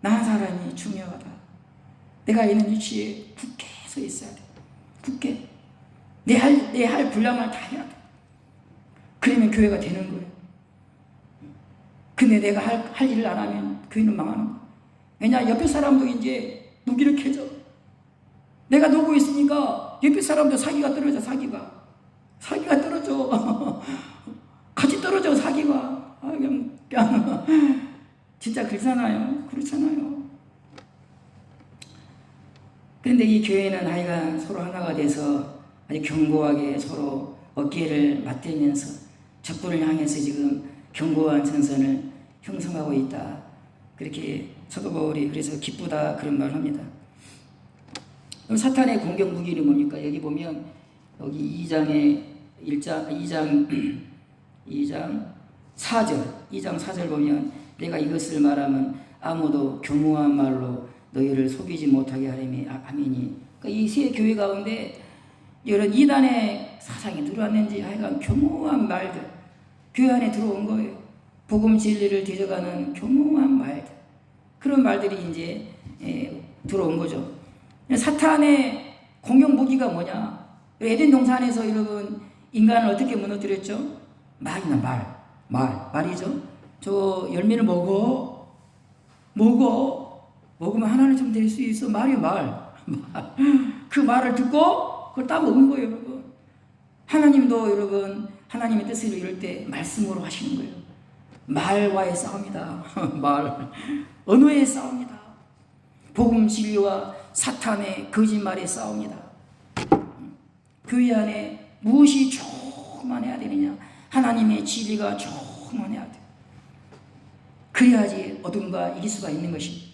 나한 사람이 중요하다. 내가 있는 위치에 굳게 서 있어야 돼. 굳게 내 할 분량을 다 해야 돼. 그러면 교회가 되는 거예요. 근데 내가 할 일을 안 하면 교회는 망하는 거예요. 왜냐 옆에 사람도 이제 무기를 캐죠. 내가 놀고 있으니까 옆에 사람도 사기가 떨어져. 사기가 떨어져. 같이 떨어져. 사기가. 그냥 진짜 그렇잖아요. 그런데 이 교회는 하여간 서로 하나가 돼서 아주 견고하게 서로 어깨를 맞대면서 적군을 향해서 지금 견고한 전선을 형성하고 있다. 그렇게 사도 바울이 그래서 기쁘다 그런 말을 합니다. 사탄의 공격 무기는 뭡니까? 여기 보면 여기 2장 4절 보면 내가 이것을 말하면 아무도 교묘한 말로 너희를 속이지 못하게 하려니 아멘이. 그러니까 이 세 교회 가운데 이런 이단의 사상이 들어왔는지 하여간 교묘한 말들 교회 안에 들어온 거예요. 복음 진리를 뒤져가는 교묘한 말들, 그런 말들이 이제 들어온 거죠. 사탄의 공격 무기가 뭐냐? 에덴 동산에서 여러분 인간을 어떻게 무너뜨렸죠? 말이죠. 저 열매를 먹으면 하나는 좀 될 수 있어. 말. 그 말을 듣고 그걸 다 먹은 거예요, 여러분. 하나님도 여러분 하나님의 뜻을 이룰 때 말씀으로 하시는 거예요. 말과의 싸움이다. 언어의 싸움이다. 복음 진리와 사탄의 거짓말의 싸움이다. 교회 안에 무엇이 충만해야 되느냐? 하나님의 진리가 충만해야 돼. 그래야지 어둠과 이길 수가 있는 것입니다.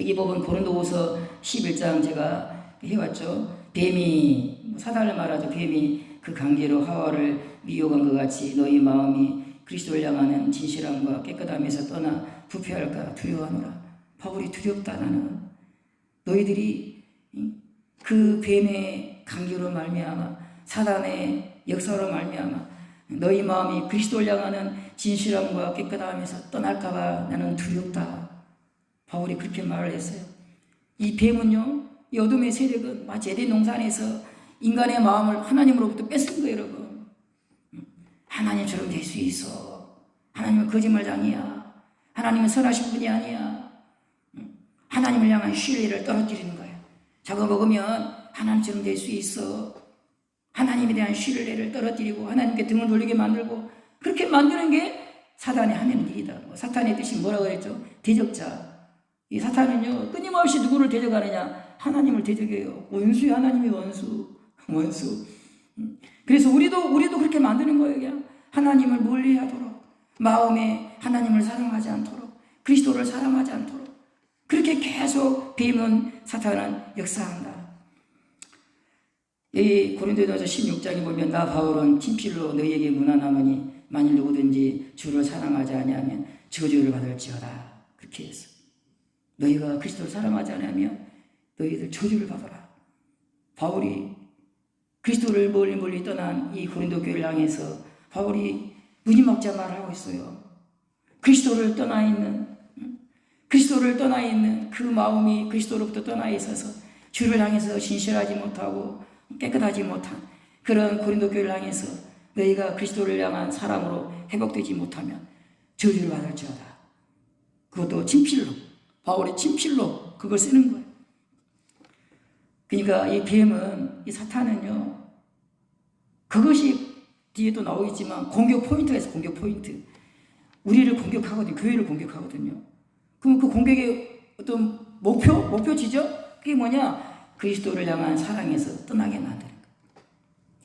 여기 보면 고린도후서 11장 제가 해왔죠. 뱀이 사단을 말하죠. 뱀이 그 관계로 하와를 미혹한 것 같이 너희 마음이 그리스도를 향하는 진실함과 깨끗함에서 떠나 부패할까 두려워하노라. 바울이 두렵다. 나는 너희들이 그 뱀의 관계로 말미암아 사단의 역사로 말미암아 너희 마음이 그리스도를 향하는 진실함과 깨끗함에서 떠날까봐 나는 두렵다. 바울이 그렇게 말을 했어요. 이 뱀은요, 이 어둠의 세력은 마치 에덴 동산에서 인간의 마음을 하나님으로부터 뺏은 거예요, 여러분. 하나님처럼 될 수 있어. 하나님은 거짓말장이야. 하나님은 선하신 분이 아니야. 하나님을 향한 신뢰를 떨어뜨리는 거예요. 저거 먹으면 하나님처럼 될 수 있어. 하나님에 대한 신뢰를 떨어뜨리고 하나님께 등을 돌리게 만들고 그렇게 만드는 게 사탄이 하는 일이다. 사탄의 뜻이 뭐라고 그랬죠? 대적자. 이 사탄은요, 끊임없이 누구를 대적하느냐? 하나님을 대적해요. 원수의 하나님이 원수. 그래서 우리도 그렇게 만드는 거예요. 그냥 하나님을 멀리하도록, 마음에 하나님을 사랑하지 않도록, 그리스도를 사랑하지 않도록, 그렇게 계속 뱀은 사탄은 역사한다. 이 고린도전서 16장에 보면 나 바울은 친필로 너희에게 문안하노니 만일 누구든지 주를 사랑하지 아니하면 저주를 받을지어다. 그렇게 했어. 너희가 그리스도를 사랑하지 않으면 너희들 저주를 받아라. 바울이 그리스도를 멀리 떠난 이 고린도 교회를 향해서 바울이 무지막지한 말을 하고 있어요. 그리스도를 떠나 있는 그 마음이 그리스도로부터 떠나 있어서 주를 향해서 신실하지 못하고 깨끗하지 못한 그런 고린도 교회를 향해서 너희가 그리스도를 향한 사랑으로 회복되지 못하면 저주를 받을지어다. 그것도 친필로, 바울의 친필로 그걸 쓰는 거예요. 그러니까 이 뱀은, 이 사탄은요, 그것이 뒤에도 나오겠지만 공격 포인트가 있어요. 공격 포인트. 우리를 공격하거든요. 교회를 공격하거든요. 그럼 그 공격의 어떤 목표 지점? 그게 뭐냐? 그리스도를 향한 사랑에서 떠나게 만드는 거예요.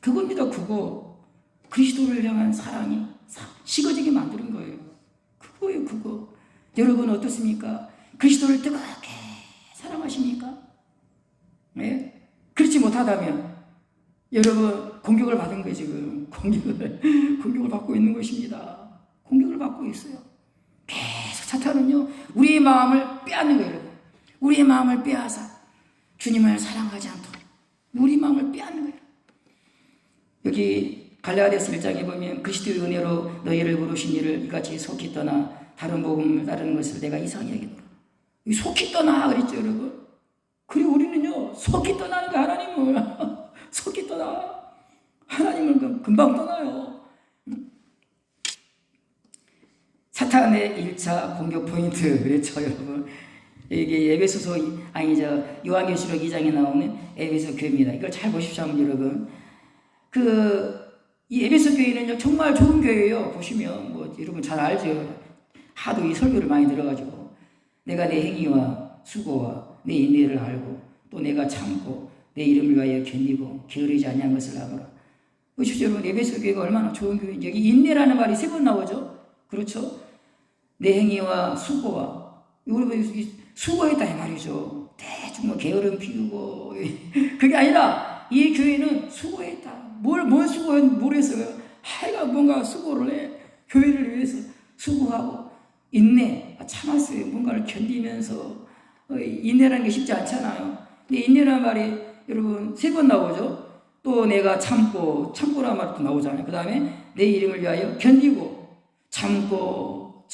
그겁니다. 그거. 그리스도를 향한 사랑이 식어지게 만드는 거예요. 그거예요. 그거. 여러분 어떻습니까? 그리스도를 뜨겁게 사랑하십니까? 네? 그렇지 못하다면 여러분 공격을 받은 거예요. 지금 공격을 받고 있는 것입니다. 공격을 받고 있어요. 계속 사탄은요, 우리의 마음을 빼앗는 거예요. 여러분. 우리의 마음을 빼앗아 주님을 사랑하지 않도록 우리 마음을 빼앗는 거예요. 여기 갈라디아서 1장에 보면 그리스도의 은혜로 너희를 부르신 이를 이같이 속히 떠나 다른 복음을 따르는 것을 내가 이상히 여기노라. 속히 떠나 그랬죠, 여러분. 그리고 우리는요, 속히 떠나는 거 하나님을 속히 떠나. 하나님을 금방 떠나요. 사탄의 1차 공격 포인트 그랬죠, 여러분. 이게 에베소서 요한계시록 2장에 나오는 에베소 교회입니다. 이걸 잘 보십시오, 여러분. 이 에베소 교회는요, 정말 좋은 교회예요. 보시면 여러분 잘 알죠. 하도 이 설교를 많이 들어가지고 내가 내 행위와 수고와 내 인내를 알고 또 내가 참고 내 이름을 위하여 견디고 게으르지 아니한 것을 알아라. 보십시오, 여러분. 에베소 교회가 얼마나 좋은 교회인지. 여기 인내라는 말이 3번 나오죠. 그렇죠? 내 행위와 수고와, 여러분 수고했다 이 말이죠. 대충 게으름 피우고 그게 아니라 이 교회는 수고했다. 뭘 수고했는지 모르겠어요. 하여간 뭔가 수고를 해. 교회를 위해서 수고하고 인내, 참았어요. 뭔가를 견디면서. 인내라는 게 쉽지 않잖아요. 근데 인내라는 말이 여러분 3번 나오죠. 또 내가 참고라는 말도 나오잖아요. 그 다음에 내 이름을 위하여 견디고 참고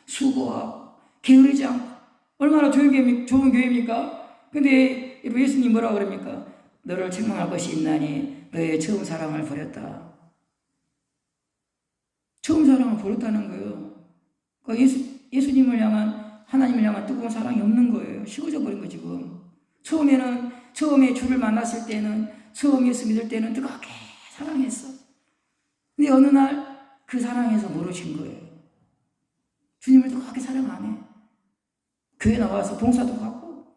수고하고 게으르지 않고. 얼마나 좋은 교회입니까? 근데 예수님 뭐라고 그럽니까? 너를 책망할 것이 있나니 너의 처음 사랑을 버렸다. 처음 사랑을 버렸다는 거예요. 그러니까 예수님을 향한, 하나님을 향한 뜨거운 사랑이 없는 거예요. 식어져 버린 거 지금. 처음에 주를 만났을 때는, 처음 예수 믿을 때는 뜨겁게 사랑했어. 근데 어느 날 그 사랑에서 멀어진 거예요. 주님을 뜨겁게 사랑 안 해. 교회 나와서 봉사도 하고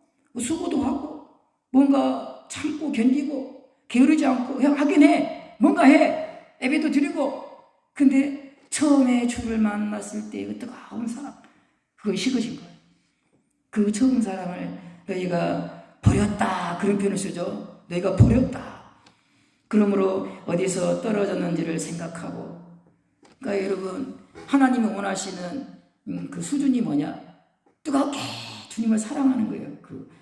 수고도 하고 뭔가 참고 견디고 게으르지 않고 하긴 해. 뭔가 해. 예배도 드리고. 근데 처음에 주를 만났을 때 그 뜨거운 사랑, 그거 식어진 거예요. 그 처음 사랑을 너희가 버렸다, 그런 표현을 쓰죠. 너희가 버렸다. 그러므로 어디서 떨어졌는지를 생각하고. 그러니까 여러분, 하나님이 원하시는 그 수준이 뭐냐? 뜨겁게 주님을 사랑하는 거예요.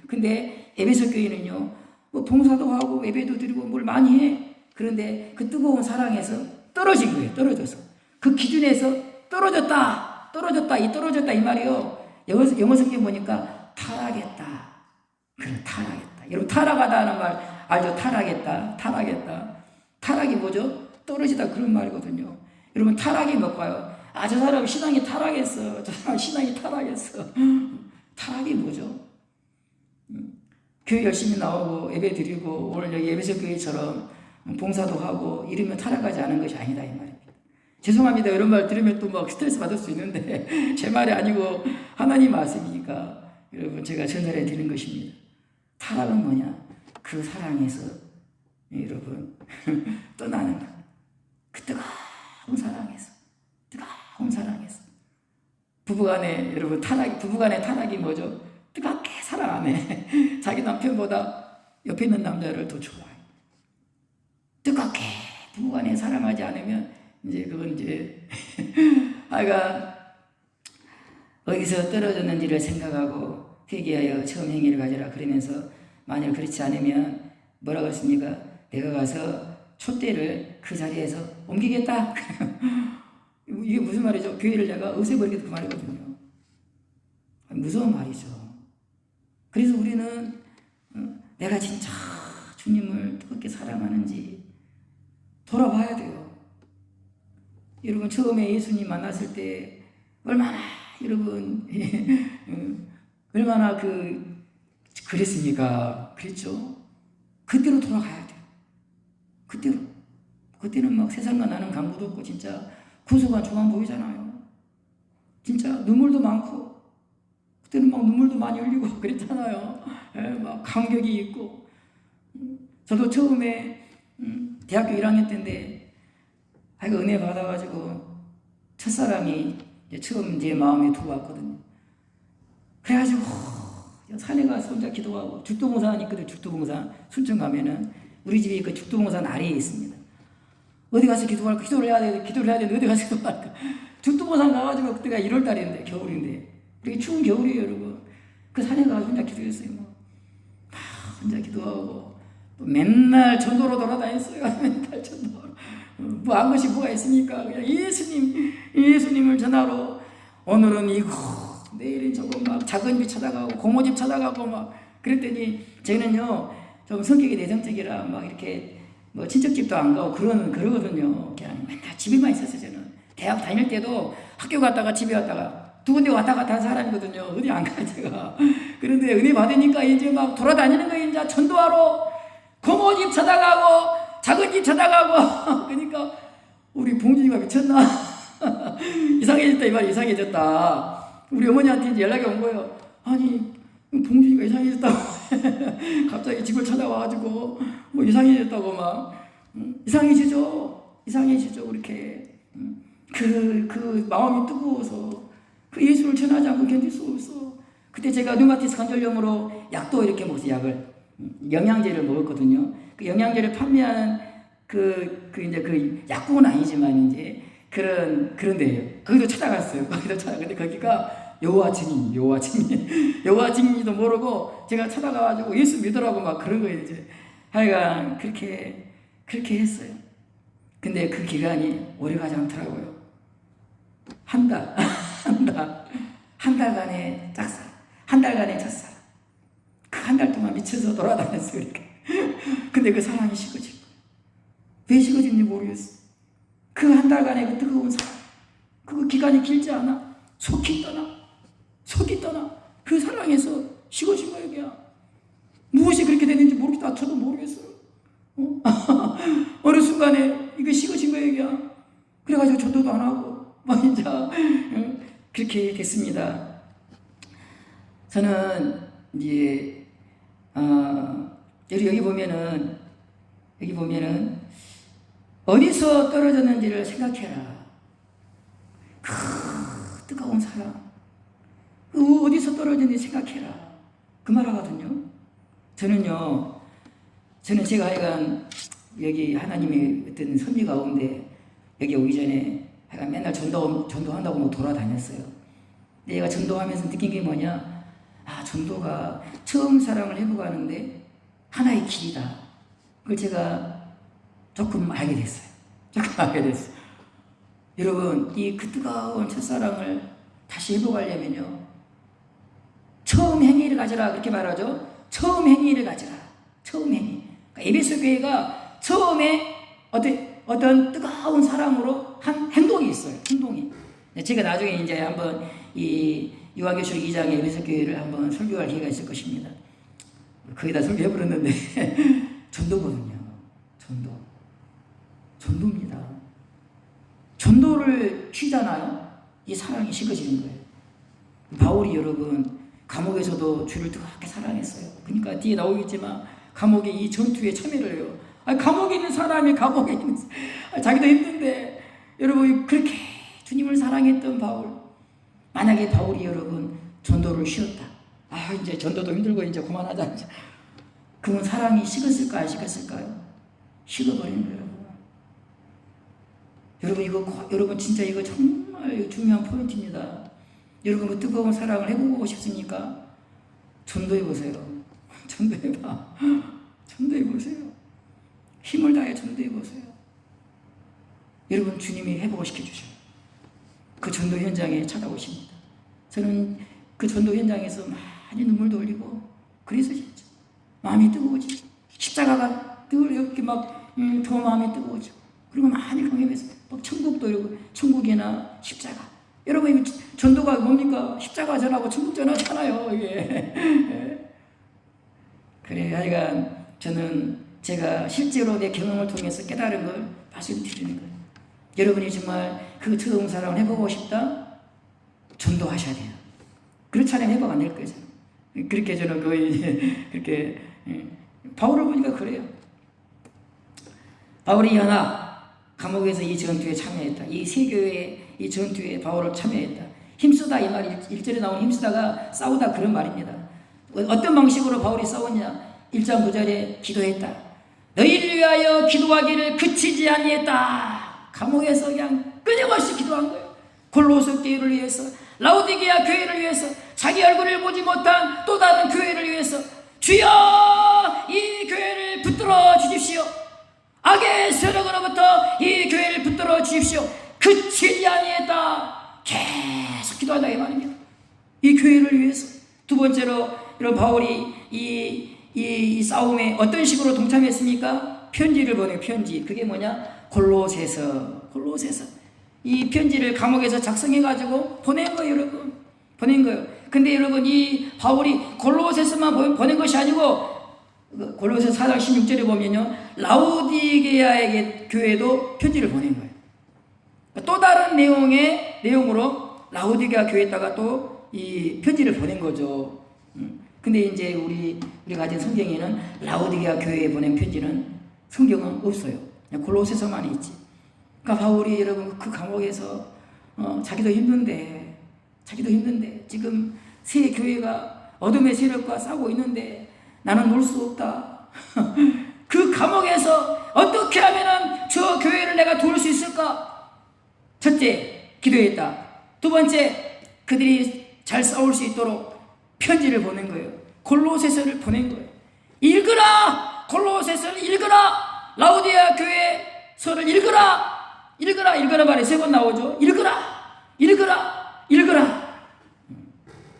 근데 에베소 교회는요, 봉사도 하고 예배도 드리고 뭘 많이 해. 그런데 그 뜨거운 사랑에서 떨어진 거예요. 떨어져서. 그 기준에서 떨어졌다 이 말이요. 영어 성경 보니까 타락했다. 그래, 타락했다. 여러분, 타락하다는 말 알죠? 타락했다. 타락이 뭐죠? 떨어지다, 그런 말이거든요. 여러분, 타락이 뭘까요? 저 사람 신앙이 타락했어. 타락이 뭐죠? 교회 열심히 나오고 예배 드리고 오늘 여기 에베소 교회처럼 봉사도 하고 이러면 타락하지 않은 것이 아니다 이 말입니다. 죄송합니다. 이런 말 들으면 또 막 스트레스 받을 수 있는데 제 말이 아니고 하나님 말씀이니까 여러분 제가 전달해 드리는 것입니다. 타락은 뭐냐? 그 사랑에서 여러분 떠나는 것. 그 뜨거운 사랑에서 부부간에 여러분 부부간의 타락이 뭐죠? 뜨겁게 사랑 안 해. 자기 남편보다 옆에 있는 남자를 더 좋아해. 뜨겁게 부부간에 사랑하지 않으면 이제 그건 이제 아이가 어디서 떨어졌는지를 생각하고 회개하여 처음 행위를 가져라 그러면서 만약 그렇지 않으면 뭐라고 했습니까? 내가 가서 촛대를 그 자리에서 옮기겠다. 이게 무슨 말이죠? 교회를 내가 없애버리겠다 그 말이거든요. 무서운 말이죠. 그래서 우리는 내가 진짜 주님을 뜨겁게 사랑하는지 돌아봐야 돼요. 여러분 처음에 예수님 만났을 때 얼마나 여러분 얼마나 그랬습니까? 그랬죠? 그때로 돌아가야 돼요. 그때는 막 세상과 나는 강구도 없고 진짜 구속한 조만 보이잖아요. 진짜 눈물도 많고 그때는 막 눈물도 많이 흘리고 그랬잖아요. 막 감격이 있고. 저도 처음에 대학교 1학년 때인데 아이고 은혜 받아가지고 첫사랑이 처음 제 마음에 들어왔거든요. 그래가지고 산에 가서 혼자 기도하고 죽도봉산 있거든. 죽도봉산 순천 가면은 우리 집이 그 죽도봉산 아래에 있습니다. 어디 가서 기도할까? 기도를 해야 되는데 어디 가서 기도할까? 죽도봉산 가가지고 그때가 1월달인데 겨울인데 되게 추운 겨울이에요 여러분. 그 산에 가서 혼자 기도했어요. 혼자 기도하고 또 맨날 전도로 돌아다녔어요. 맨날 전도로. 뭐 한 것이 뭐가 있습니까? 그냥 예수님을 전하러 오늘은 이거 내일은 저거 막 작은 집 찾아가고 고모집 찾아가고 막 그랬더니 저희는요 좀 성격이 내성적이라 막 이렇게 뭐 친척집도 안 가고 그러거든요. 그냥 맨날 집에만 있었어요. 저는 대학 다닐 때도 학교 갔다가 집에 왔다가 두 군데 왔다 갔다 한 사람이거든요. 어디 안 가요 제가. 그런데 은혜 받으니까 이제 막 돌아다니는 거예요. 이제 전도하러 고모집 찾아가고 작은 집 찾아가고 그러니까 우리 봉준이가 미쳤나? 이상해졌다 이 말. 이상해졌다. 우리 어머니한테 이제 연락이 온 거예요. 아니 봉준이가 이상해졌다고 갑자기 집을 찾아와가지고 뭐 이상해졌다고 막 이상해지죠 그렇게. 그 마음이 뜨거워서 그 예수를 전하지 않고 견딜 수 없어. 그때 제가 류마티스 관절염으로 약도 이렇게 먹었어요. 약을 영양제를 먹었거든요. 그 영양제를 판매하는 이제 그 약국은 아니지만 이제 그런 데예요. 거기도 찾아갔어요. 근데 거기가 여호와 증인지도 모르고 제가 찾아가가지고 예수 믿으라고 막 그런 거예요. 이제 하여간 그렇게 했어요. 근데 그 기간이 오래가지 않더라고요. 한 달간의 짝사랑, 한 달간의 첫사랑. 그 한 달 동안 미쳐서 돌아다녔어요. 이렇게. 근데 그 사랑이 식어진 거예요. 왜 식어진지 모르겠어. 그 한 달간의 그 뜨거운 사랑. 그 기간이 길지 않아. 속이 떠나. 그 사랑에서 식어진 거예요. 그냥. 무엇이 그렇게 됐는지 모르겠다. 저도 모르겠어요. 어느 순간에 이거 식어진 거예요. 그냥. 그래가지고 전도도 안 하고 막 이제 그렇게 됐습니다. 저는 이제 여기 보면은 어디서 떨어졌는지를 생각해라. 그 뜨거운 사랑. 어디서 떨어졌는지 생각해라. 그 말하거든요. 저는 제가 하여간 여기 하나님의 어떤 섭리 가운데 여기 오기 전에 하여간 맨날 전도한다고 뭐 돌아다녔어요. 근데 얘가 전도하면서 느낀 게 뭐냐? 전도가 처음 사랑을 해보고 하는데 하나의 길이다. 그걸 제가 조금 알게 됐어요. 여러분, 그 뜨거운 첫사랑을 다시 회복하려면요. 처음 행위를 가져라. 그렇게 말하죠. 처음 행위를 가져라. 처음 행위. 그러니까 에베소 교회가 처음에 어떤 뜨거운 사랑으로 한 행동이 있어요. 행동이. 제가 나중에 이제 한번 이 요한계시록 2장의 에베소 교회를 한번 설교할 기회가 있을 것입니다. 거의 다 설교해버렸는데 전도거든요. 전도. 전도입니다. 전도를 쉬잖아요. 이 사랑이 식어지는 거예요. 바울이 여러분 감옥에서도 주를 뜨겁게 사랑했어요. 그러니까 뒤에 나오겠지만 감옥의 이 전투에 참여를 해요. 감옥에 있는 사람이 감옥에 있는 자기도 힘든데 여러분 그렇게 주님을 사랑했던 바울, 만약에 바울이 여러분 전도를 쉬었다. 이제 전도도 힘들고 이제 그만하자. 그건 사랑이 식었을까 안 식었을까요? 식어버린 거예요. 여러분 진짜 이거 정말 중요한 포인트입니다. 여러분 그 뜨거운 사랑을 해보고 싶습니까? 전도해보세요. 전도해봐. 전도해보세요. 힘을 다해 전도해보세요. 여러분 주님이 회복을 시켜주셔요. 그 전도 현장에 찾아오십니다. 저는 그 전도 현장에서 많이 눈물도 흘리고 그래서 진짜 마음이 뜨거워지고 십자가가 늘 이렇게 막 더 마음이 뜨거워지고 그리고 많이 경험해서 막 천국도 이러고 천국이나 십자가 여러분 이거 전도가 뭡니까? 십자가 전하고 천국 전하잖아요. 이게 그래 하여간 저는 제가 실제로 내 경험을 통해서 깨달은 걸 말씀드리는 거예요. 여러분이 정말 그 처음 사랑을 해보고 싶다? 전도하셔야 돼요. 그렇지 않으면 회복 안 될 거죠. 그렇게 저는 거의 그렇게 바울을 보니까 그래요. 바울이 하나 감옥에서 이 전투에 참여했다. 이 세교의 이 전투에 바울을 참여했다. 힘쓰다 이 말이 1절에 나오는 힘쓰다가 싸우다 그런 말입니다. 어떤 방식으로 바울이 싸웠냐? 1장 9절에 기도했다. 너희를 위하여 기도하기를 그치지 아니했다. 감옥에서 그냥 끊임없이 기도한 거예요. 골로새 교회를 위해서, 라오디게아 교회를 위해서, 자기 얼굴을 보지 못한 또 다른 교회를 위해서 주여 이 교회를 붙들어 주십시오. 악의 세력으로부터 이 교회를 붙들어 주십시오. 그치지 아니했다. 계속 기도한다 이 말입니다. 이 교회를 위해서. 두 번째로 이런 바울이 이 싸움에 어떤 식으로 동참했습니까? 편지를 보내요. 편지. 그게 뭐냐? 골로새서. 이 편지를 감옥에서 작성해가지고 보낸 거예요, 여러분. 보낸 거예요. 근데 여러분 이 바울이 골로새서만 보낸 것이 아니고 골로새 4장 16절에 보면요 라오디게아에게 교회도 편지를 보낸 거예요. 또 다른 내용으로 라오디게아 교회에다가 또 이 편지를 보낸 거죠. 근데 이제 우리가 가진 성경에는 라오디게아 교회에 보낸 편지는 성경은 없어요. 그냥 골로새서만 있지. 그러니까 바울이 여러분 그 감옥에서 자기도 힘든데 지금 새 교회가 어둠의 세력과 싸우고 있는데 나는 놀 수 없다. 그 감옥에서 어떻게 하면은 저 교회를 내가 도울 수 있을까? 첫째, 기도했다. 두 번째, 그들이 잘 싸울 수 있도록 편지를 보낸 거예요. 골로새서를 보낸 거예요. 읽으라! 골로새서를 읽으라! 라오디게아 교회서를 읽으라 말이 3번 나오죠. 읽으라!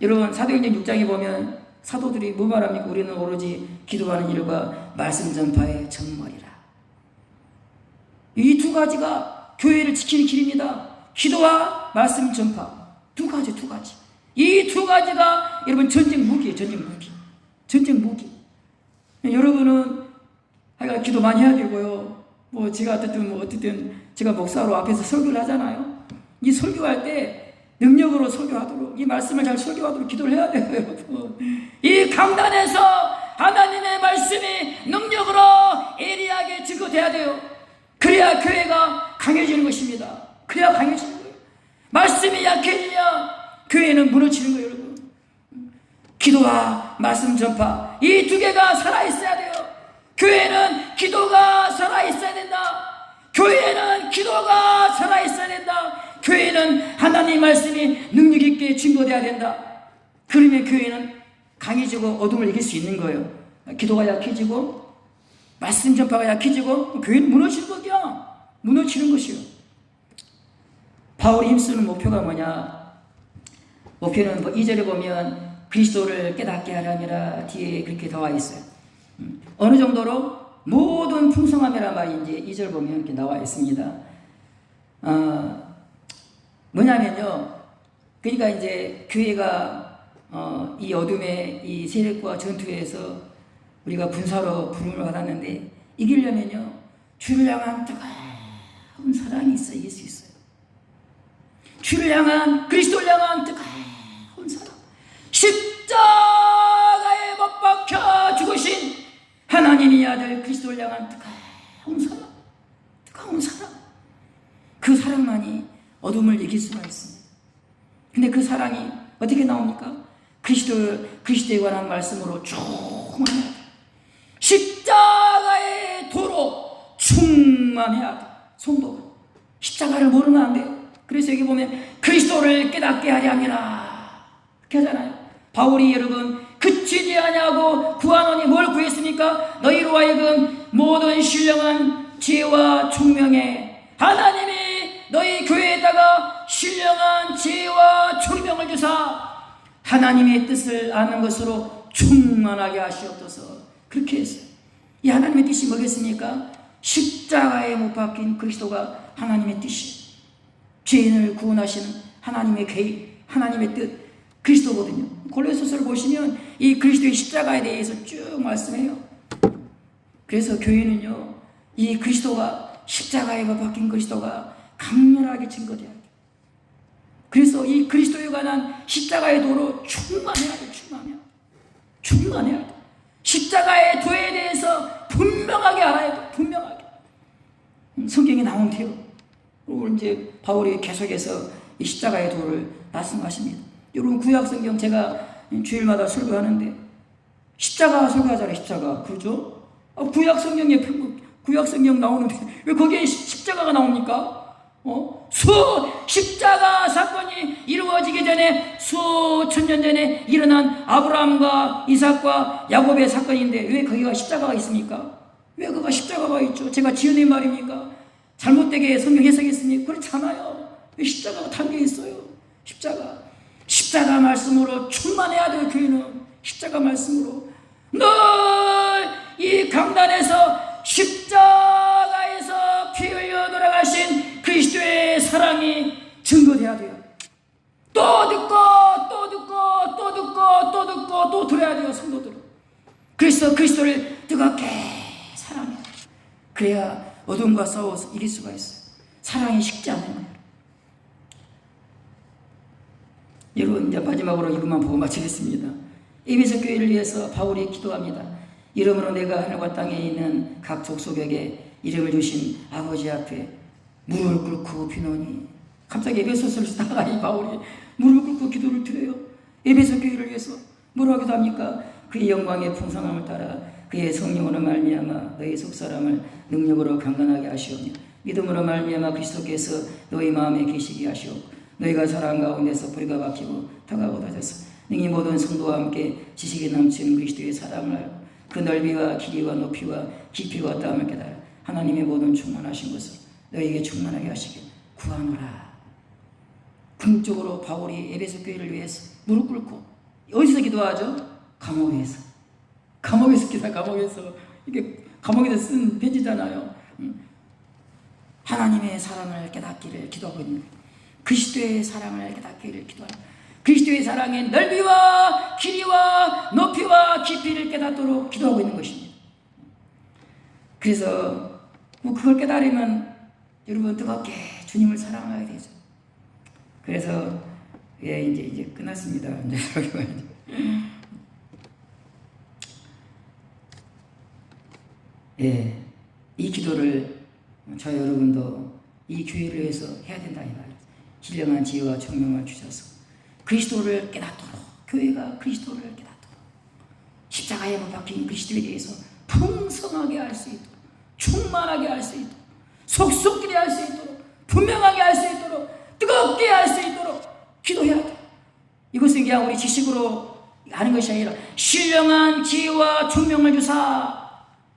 여러분 사도행전 6장에 보면 사도들이 뭐 말합니까? 우리는 오로지 기도하는 일과 말씀 전파의 전머리라. 이 두 가지가 교회를 지키는 길입니다. 기도와 말씀 전파. 두 가지. 이 두 가지가 여러분 전쟁 무기예요. 전쟁 무기. 여러분은 하여간 기도 많이 해야 되고요. 제가 어쨌든 제가 목사로 앞에서 설교를 하잖아요. 이 설교할 때 능력으로 설교하도록 이 말씀을 잘 설교하도록 기도를 해야 돼요, 여러분. 이 강단에서 하나님의 말씀이 능력으로 예리하게 증거돼야 돼요. 그래야 교회가 강해지는 것입니다. 그래야 강해지는 거예요. 말씀이 약해지면 교회는 무너지는 거예요, 여러분. 기도와 말씀 전파 이 두 개가 살아있어야 돼요. 교회는 기도가 살아있어야 된다. 교회는 기도가 살아있어야 된다. 교회는 하나님 말씀이 능력 있게 증거돼야 된다. 그러면 교회는 강해지고 어둠을 이길 수 있는 거예요. 기도가 약해지고 말씀 전파가 약해지고 교회는 무너지는 것이요. 바울이 힘쓰는 목표가 뭐냐? 목표는 2절에 보면 그리스도를 깨닫게 하려니라 뒤에 그렇게 나와 있어요. 어느 정도로 모든 풍성함이란 말이 이제 2절 보면 이렇게 나와 있습니다. 뭐냐면요. 그러니까 이제 교회가 이 어둠의 이 세력과 전투에서 우리가 군사로 부름을 받았는데 이기려면요. 주를 향한 뜨거운 뜨거운 사랑이 있어 이길 수 있어요. 주를 향한, 그리스도를 향한 뜨거운 사랑, 십자가에 못 박혀 죽으신 하나님의 아들 그리스도를 향한 뜨거운 사랑, 뜨거운 사랑, 그 사랑만이 어둠을 이길 수가 있습니다. 근데 그 사랑이 어떻게 나옵니까? 그리스도에 관한 말씀으로 충만해야 돼. 십자가의 도로 충만해야 돼. 성도가 십자가를 모르면 안 돼요. 그래서 여기 보면 그리스도를 깨닫게 하려 함이라 그렇게 하잖아요. 바울이 여러분 그치지 아니하고 구하노니 뭘 구했습니까? 너희로 하여금 모든 신령한 지혜와 총명에 하나님이 너희 교회에다가 신령한 지혜와 총명을 주사 하나님의 뜻을 아는 것으로 충만하게 하시옵소서. 그렇게 했어요. 이 하나님의 뜻이 뭐겠습니까? 십자가에 못 박힌 그리스도가 하나님의 뜻이에요. 죄인을 구원하시는 하나님의 계획, 하나님의 뜻, 그리스도거든요. 골로새서를 보시면 이 그리스도의 십자가에 대해서 쭉 말씀해요. 그래서 교회는요, 이 그리스도가 십자가에 못 박힌 그리스도가 강렬하게 증거돼야 돼요. 그래서 이 그리스도에 관한 십자가의 도로 충만해야 돼요. 충만해야 돼요. 십자가의 도에 대해서 분명하게 알아야 돼요. 분명하게. 성경에 나온대요. 그리고 이제 바울이 계속해서 이 십자가의 도를 말씀하십니다. 여러분 구약 성경 제가 주일마다 설교하는데 십자가 설교하잖아요. 십자가. 그렇죠? 구약 성경에 구약 성경 나오는데 왜 거기에 십자가가 나옵니까? 십자가 사건이 이루어지기 전에 수천 년 전에 일어난 아브라함과 이삭과 야곱의 사건인데 왜 거기가 십자가가 있습니까? 왜 거기가 십자가가 있죠? 제가 지어낸 말입니까? 잘못되게 성경 해석했으니 그렇잖아요. 왜 십자가가 담겨 있어요? 십자가 말씀으로 충만해야 돼요. 교회는 십자가 말씀으로 늘 이 강단에서 십자가에서 피 흘려 돌아가신 그리스도의 사랑이 증거돼야 돼요. 또 듣고 또 들어야 돼요. 성도들은 그래서 그리스도를 뜨겁게 사랑해요. 그래야 어둠과 싸워서 이길 수가 있어요. 사랑이 식지 않는 거예요. 여러분 이제 마지막으로 이것만 보고 마치겠습니다. 에베소 교회를 위해서 바울이 기도합니다. 이러므로 내가 하늘과 땅에 있는 각 족속에게 이름을 주신 아버지 앞에 무릎을 꿇고 비노니. 갑자기 에베소서를 쓰다가 이 바울이 무릎을 꿇고 기도를 드려요. 에베소 교회를 위해서 뭐라고 기도합니까? 그의 영광의 풍성함을 따라 그의 성령으로 말미암아 너희 속사람을 능력으로 강건하게 하시오며 믿음으로 말미암아 그리스도께서 너희 마음에 계시게 하시옵고 너희가 사랑 가운데서 뿌리가 박히고 터가 돋아져서 능히 모든 성도와 함께 지식이 넘치는 그리스도의 사랑을 알고 그 넓이와 길이와 높이와 깊이와 다음을 깨달아 하나님의 모든 충만하신 것을 너희에게 충만하게 하시길 구하노라. 궁극적으로 바울이 에베소 교회를 위해서 무릎 꿇고 어디서 기도하죠? 감옥에서 이게 감옥에서 쓴 편지잖아요. 하나님의 사랑을 깨닫기를 기도하고 있는 거예요. 그리스도의 사랑을 깨닫기를 기도하는 그리스도의 사랑의 넓이와 길이와 높이와 깊이를 깨닫도록 기도하고 있는 것입니다. 그래서 그걸 깨달으면 여러분 뜨겁게 주님을 사랑하게 되죠. 그래서 이제 끝났습니다. 이 기도를 저 여러분도 이 교회를 위해서 해야 된다 이 말이에요. 신령한 지혜와 총명을 주셔서 그리스도를 깨닫도록 교회가 그리스도를 깨닫도록 십자가에 못 박힌 그리스도에 대해서 풍성하게 알 수 있도록 충만하게 알 수 있도록 속속들이 알 수 있도록 분명하게 알 수 있도록 뜨겁게 알 수 있도록 기도해야 돼. 이것은 그냥 우리 지식으로 하는 것이 아니라 신령한 지혜와 총명을 주사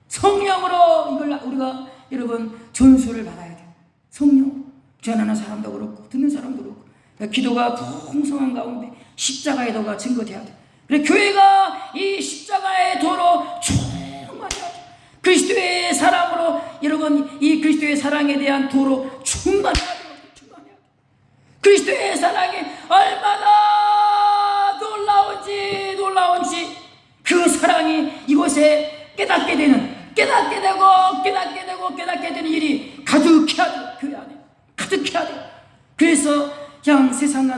성령으로 이걸 우리가 여러분 전수를 받아야 돼요. 성령 전하는 사람도 그렇고 듣는 사람도 그렇고 기도가 풍성한 가운데 십자가의 도가 증거돼야 돼. 그래 교회가 이 십자가의 도로 충만해야 돼. 그리스도의 사랑으로 여러분 이 그리스도의 사랑에 대한 도로 충만해야 돼. 그리스도의 사랑이 얼마나 놀라운지 그 사랑이 이곳에 깨닫게 되는 일이 가득해야 돼. 교회 안에.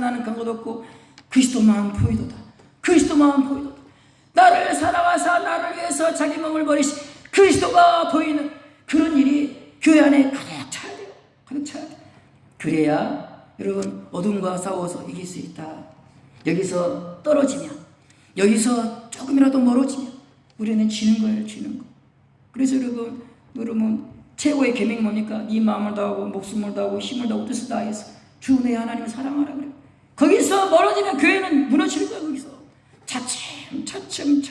나는 그런 것 없고 그리스도만 보이도다. 그리스도만 보이도다. 나를 사랑하사 나를 위해서 자기 몸을 버리신 그리스도가 보이는 그런 일이 교회 안에 가득 차야 돼요. 가득 차야 돼요. 그래야 여러분 어둠과 싸워서 이길 수 있다. 여기서 떨어지면, 여기서 조금이라도 멀어지면 우리는 지는 거예요. 지는 거. 그래서 여러분 최고의 계명이 뭡니까? 네 마음을 다하고 목숨을 다하고 힘을 다하고 뜻을 다해서 주 내 하나님을 사랑하라 그래요. 거기서 멀어지면 교회는 무너질 거예요. 거기서 차츰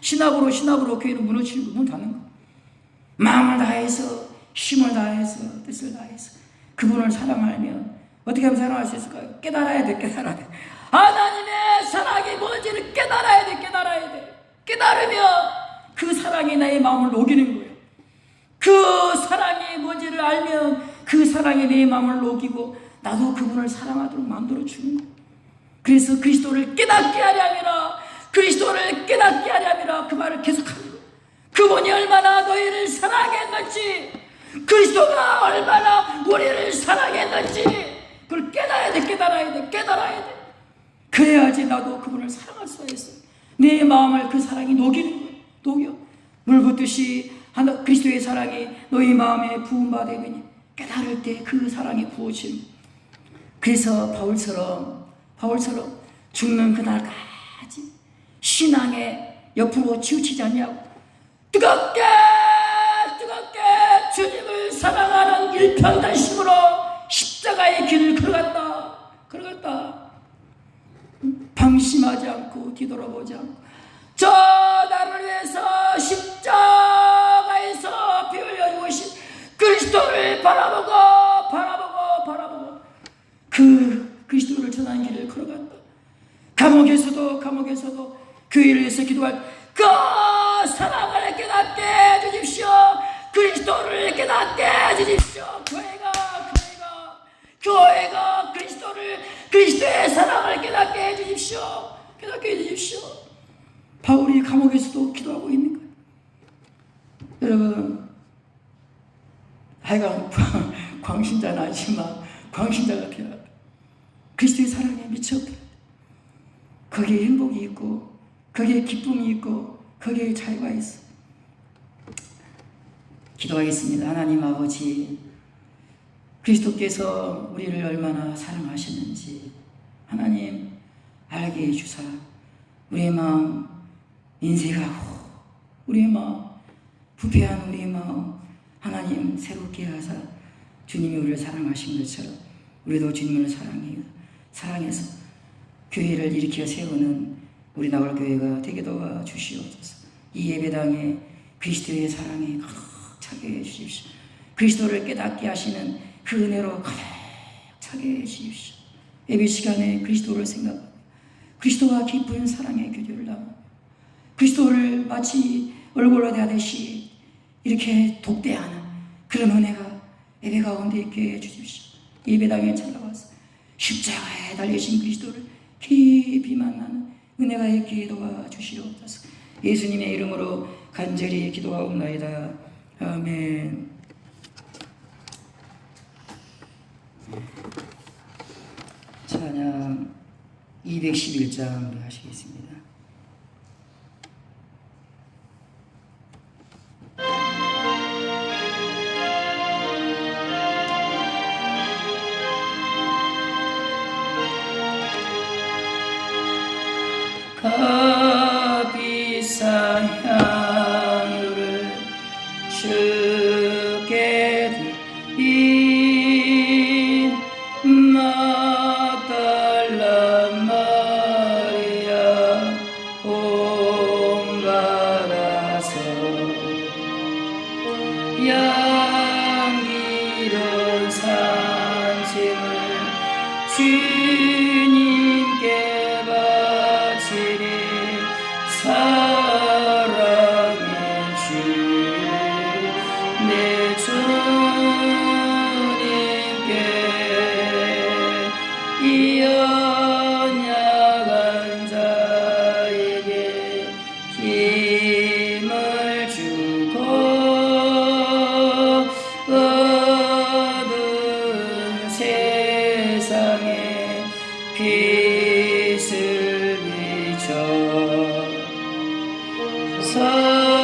신학으로 교회는 무너지는 거, 문 닫는 거. 마음을 다해서 힘을 다해서 뜻을 다해서 그분을 사랑하면 어떻게 하면 사랑할 수 있을까요? 깨달아야 돼. 깨달아야 돼. 하나님의 사랑이 뭔지를 깨달아야 돼. 깨달아야 돼. 깨달으면 그 사랑이 나의 마음을 녹이는 거예요. 그 사랑이 뭔지를 알면 그 사랑이 내 마음을 녹이고 나도 그분을 사랑하도록 만들어 주는 거예요. 그래서 그리스도를 깨닫게 하려면, 그리스도를 깨닫게 하려면 그 말을 계속하는 거예요. 그분이 얼마나 너희를 사랑했는지, 그리스도가 얼마나 우리를 사랑했는지 그걸 깨달아야 돼. 깨달아야 돼. 깨달아야 돼. 그래야지 나도 그분을 사랑할 수가 있어요. 내 마음을 그 사랑이 녹이는 거예요. 녹여. 물 붓듯이 그리스도의 사랑이 너희 마음에 부은바 되느니 깨달을 때 그 사랑이 부어짐. 그래서 바울처럼 죽는 그날까지 신앙의 옆으로 치우치지 않냐고 뜨겁게 주님을 사랑하는 일평단심으로 십자가의 길을 걸어갔다. 방심하지 않고 뒤돌아보지 않고 저 나를 위해서 십자가에서 피 흘려 죽으신 그리스도를 바라보고 그 그리스도를 전하는 길을 걸어갔다. 감옥에서도 교회를 위해서 기도할 그 사랑을 깨닫게 해주십시오. 그리스도를 깨닫게 해주십시오. 교회가 그리스도의 사랑을 깨닫게 해주십시오. 깨닫게 해주십시오. 바울이 감옥에서도 기도하고 있는 거예요. 여러분, 하여간 광신자는 아니지만 광신자가 되어야 돼. 그리스도의 사랑에 미쳐버려. 거기에 행복이 있고 거기에 기쁨이 있고 거기에 자유가 있어. 기도하겠습니다. 하나님 아버지, 그리스도께서 우리를 얼마나 사랑하셨는지 하나님 알게 해주사 우리의 마음 인색하고 우리의 마음 부패한 우리의 마음 하나님 새롭게 하사 주님이 우리를 사랑하신 것처럼 우리도 주님을 사랑해서 교회를 일으켜 세우는 우리 나올 교회가 되게 도와주시옵소서. 이 예배당에 그리스도의 사랑에 가득 차게 해주십시오. 그리스도를 깨닫게 하시는 그 은혜로 가득 차게 해주십시오. 예배 시간에 그리스도를 생각하고 그리스도와 깊은 사랑의 교제를 나누고 그리스도를 마치 얼굴로 대하듯이 이렇게 독대하는 그런 은혜가 예배 가운데 있게 해주십시오. 예배당에 찾아와서 십자가에 달리신 그리스도를 깊이 만나는 은혜가 있게 도와주시옵소서. 예수님의 이름으로 간절히 기도하옵나이다. 아멘. 찬양 211장 우리 하시겠습니다. 비싼 향유를 주께 드린 막달라 마리아 본받아서 양기로운 산짐을 주님께 바치리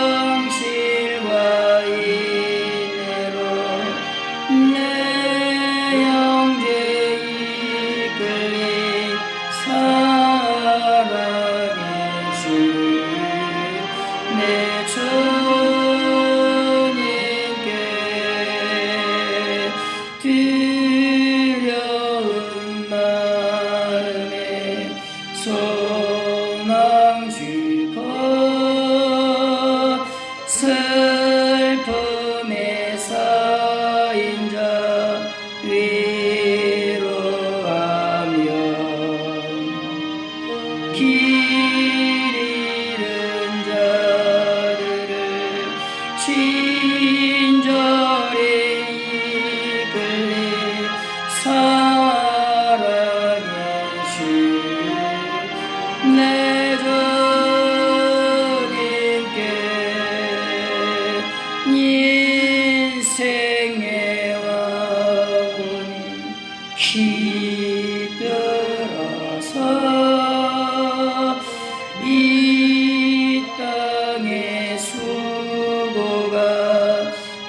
성실과 인내로 내 영제에 이끌린 사랑의 주 내 주님께 두려운 마음에 소망 주고 슬픔에 쌓인 자 위로하며 길 잃은 자들을 친절히 이끌린 사랑의 주 내 주님께 인생의 왕군이 깃들어서 이 땅의 수고가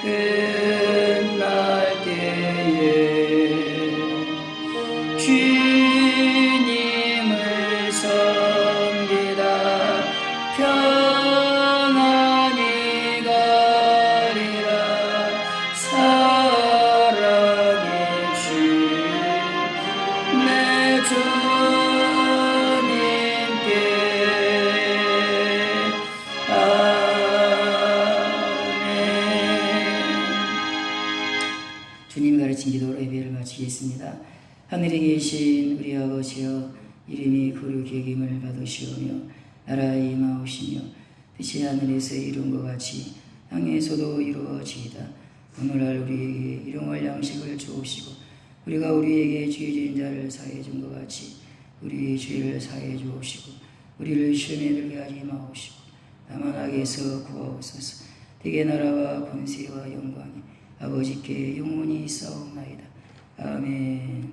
끝날 때에 주님을 섬기다 평안히 가리라 사랑의 주 내 주님께 아멘. 주님이 가르친 기도로 예배를 마치겠습니다. 하늘에 계신 우리 아버지여, 이름이 거룩히 여김을 받으시오며 나라에 임하오시며 뜻이 하늘에서 이룬 것 같이 땅에서도 이루어지이다. 오늘날 우리에게 일용할 양식을 주옵시고 우리가 우리에게 죄 지은 자를 사해 준 것 같이 우리의 죄를 사해 주옵시고 우리를 시험에 들게 하지 마옵시고 다만 악에서 구하옵소서. 대개 나라와 권세와 영광이 아버지께 영원히 있사옵나이다. 아멘.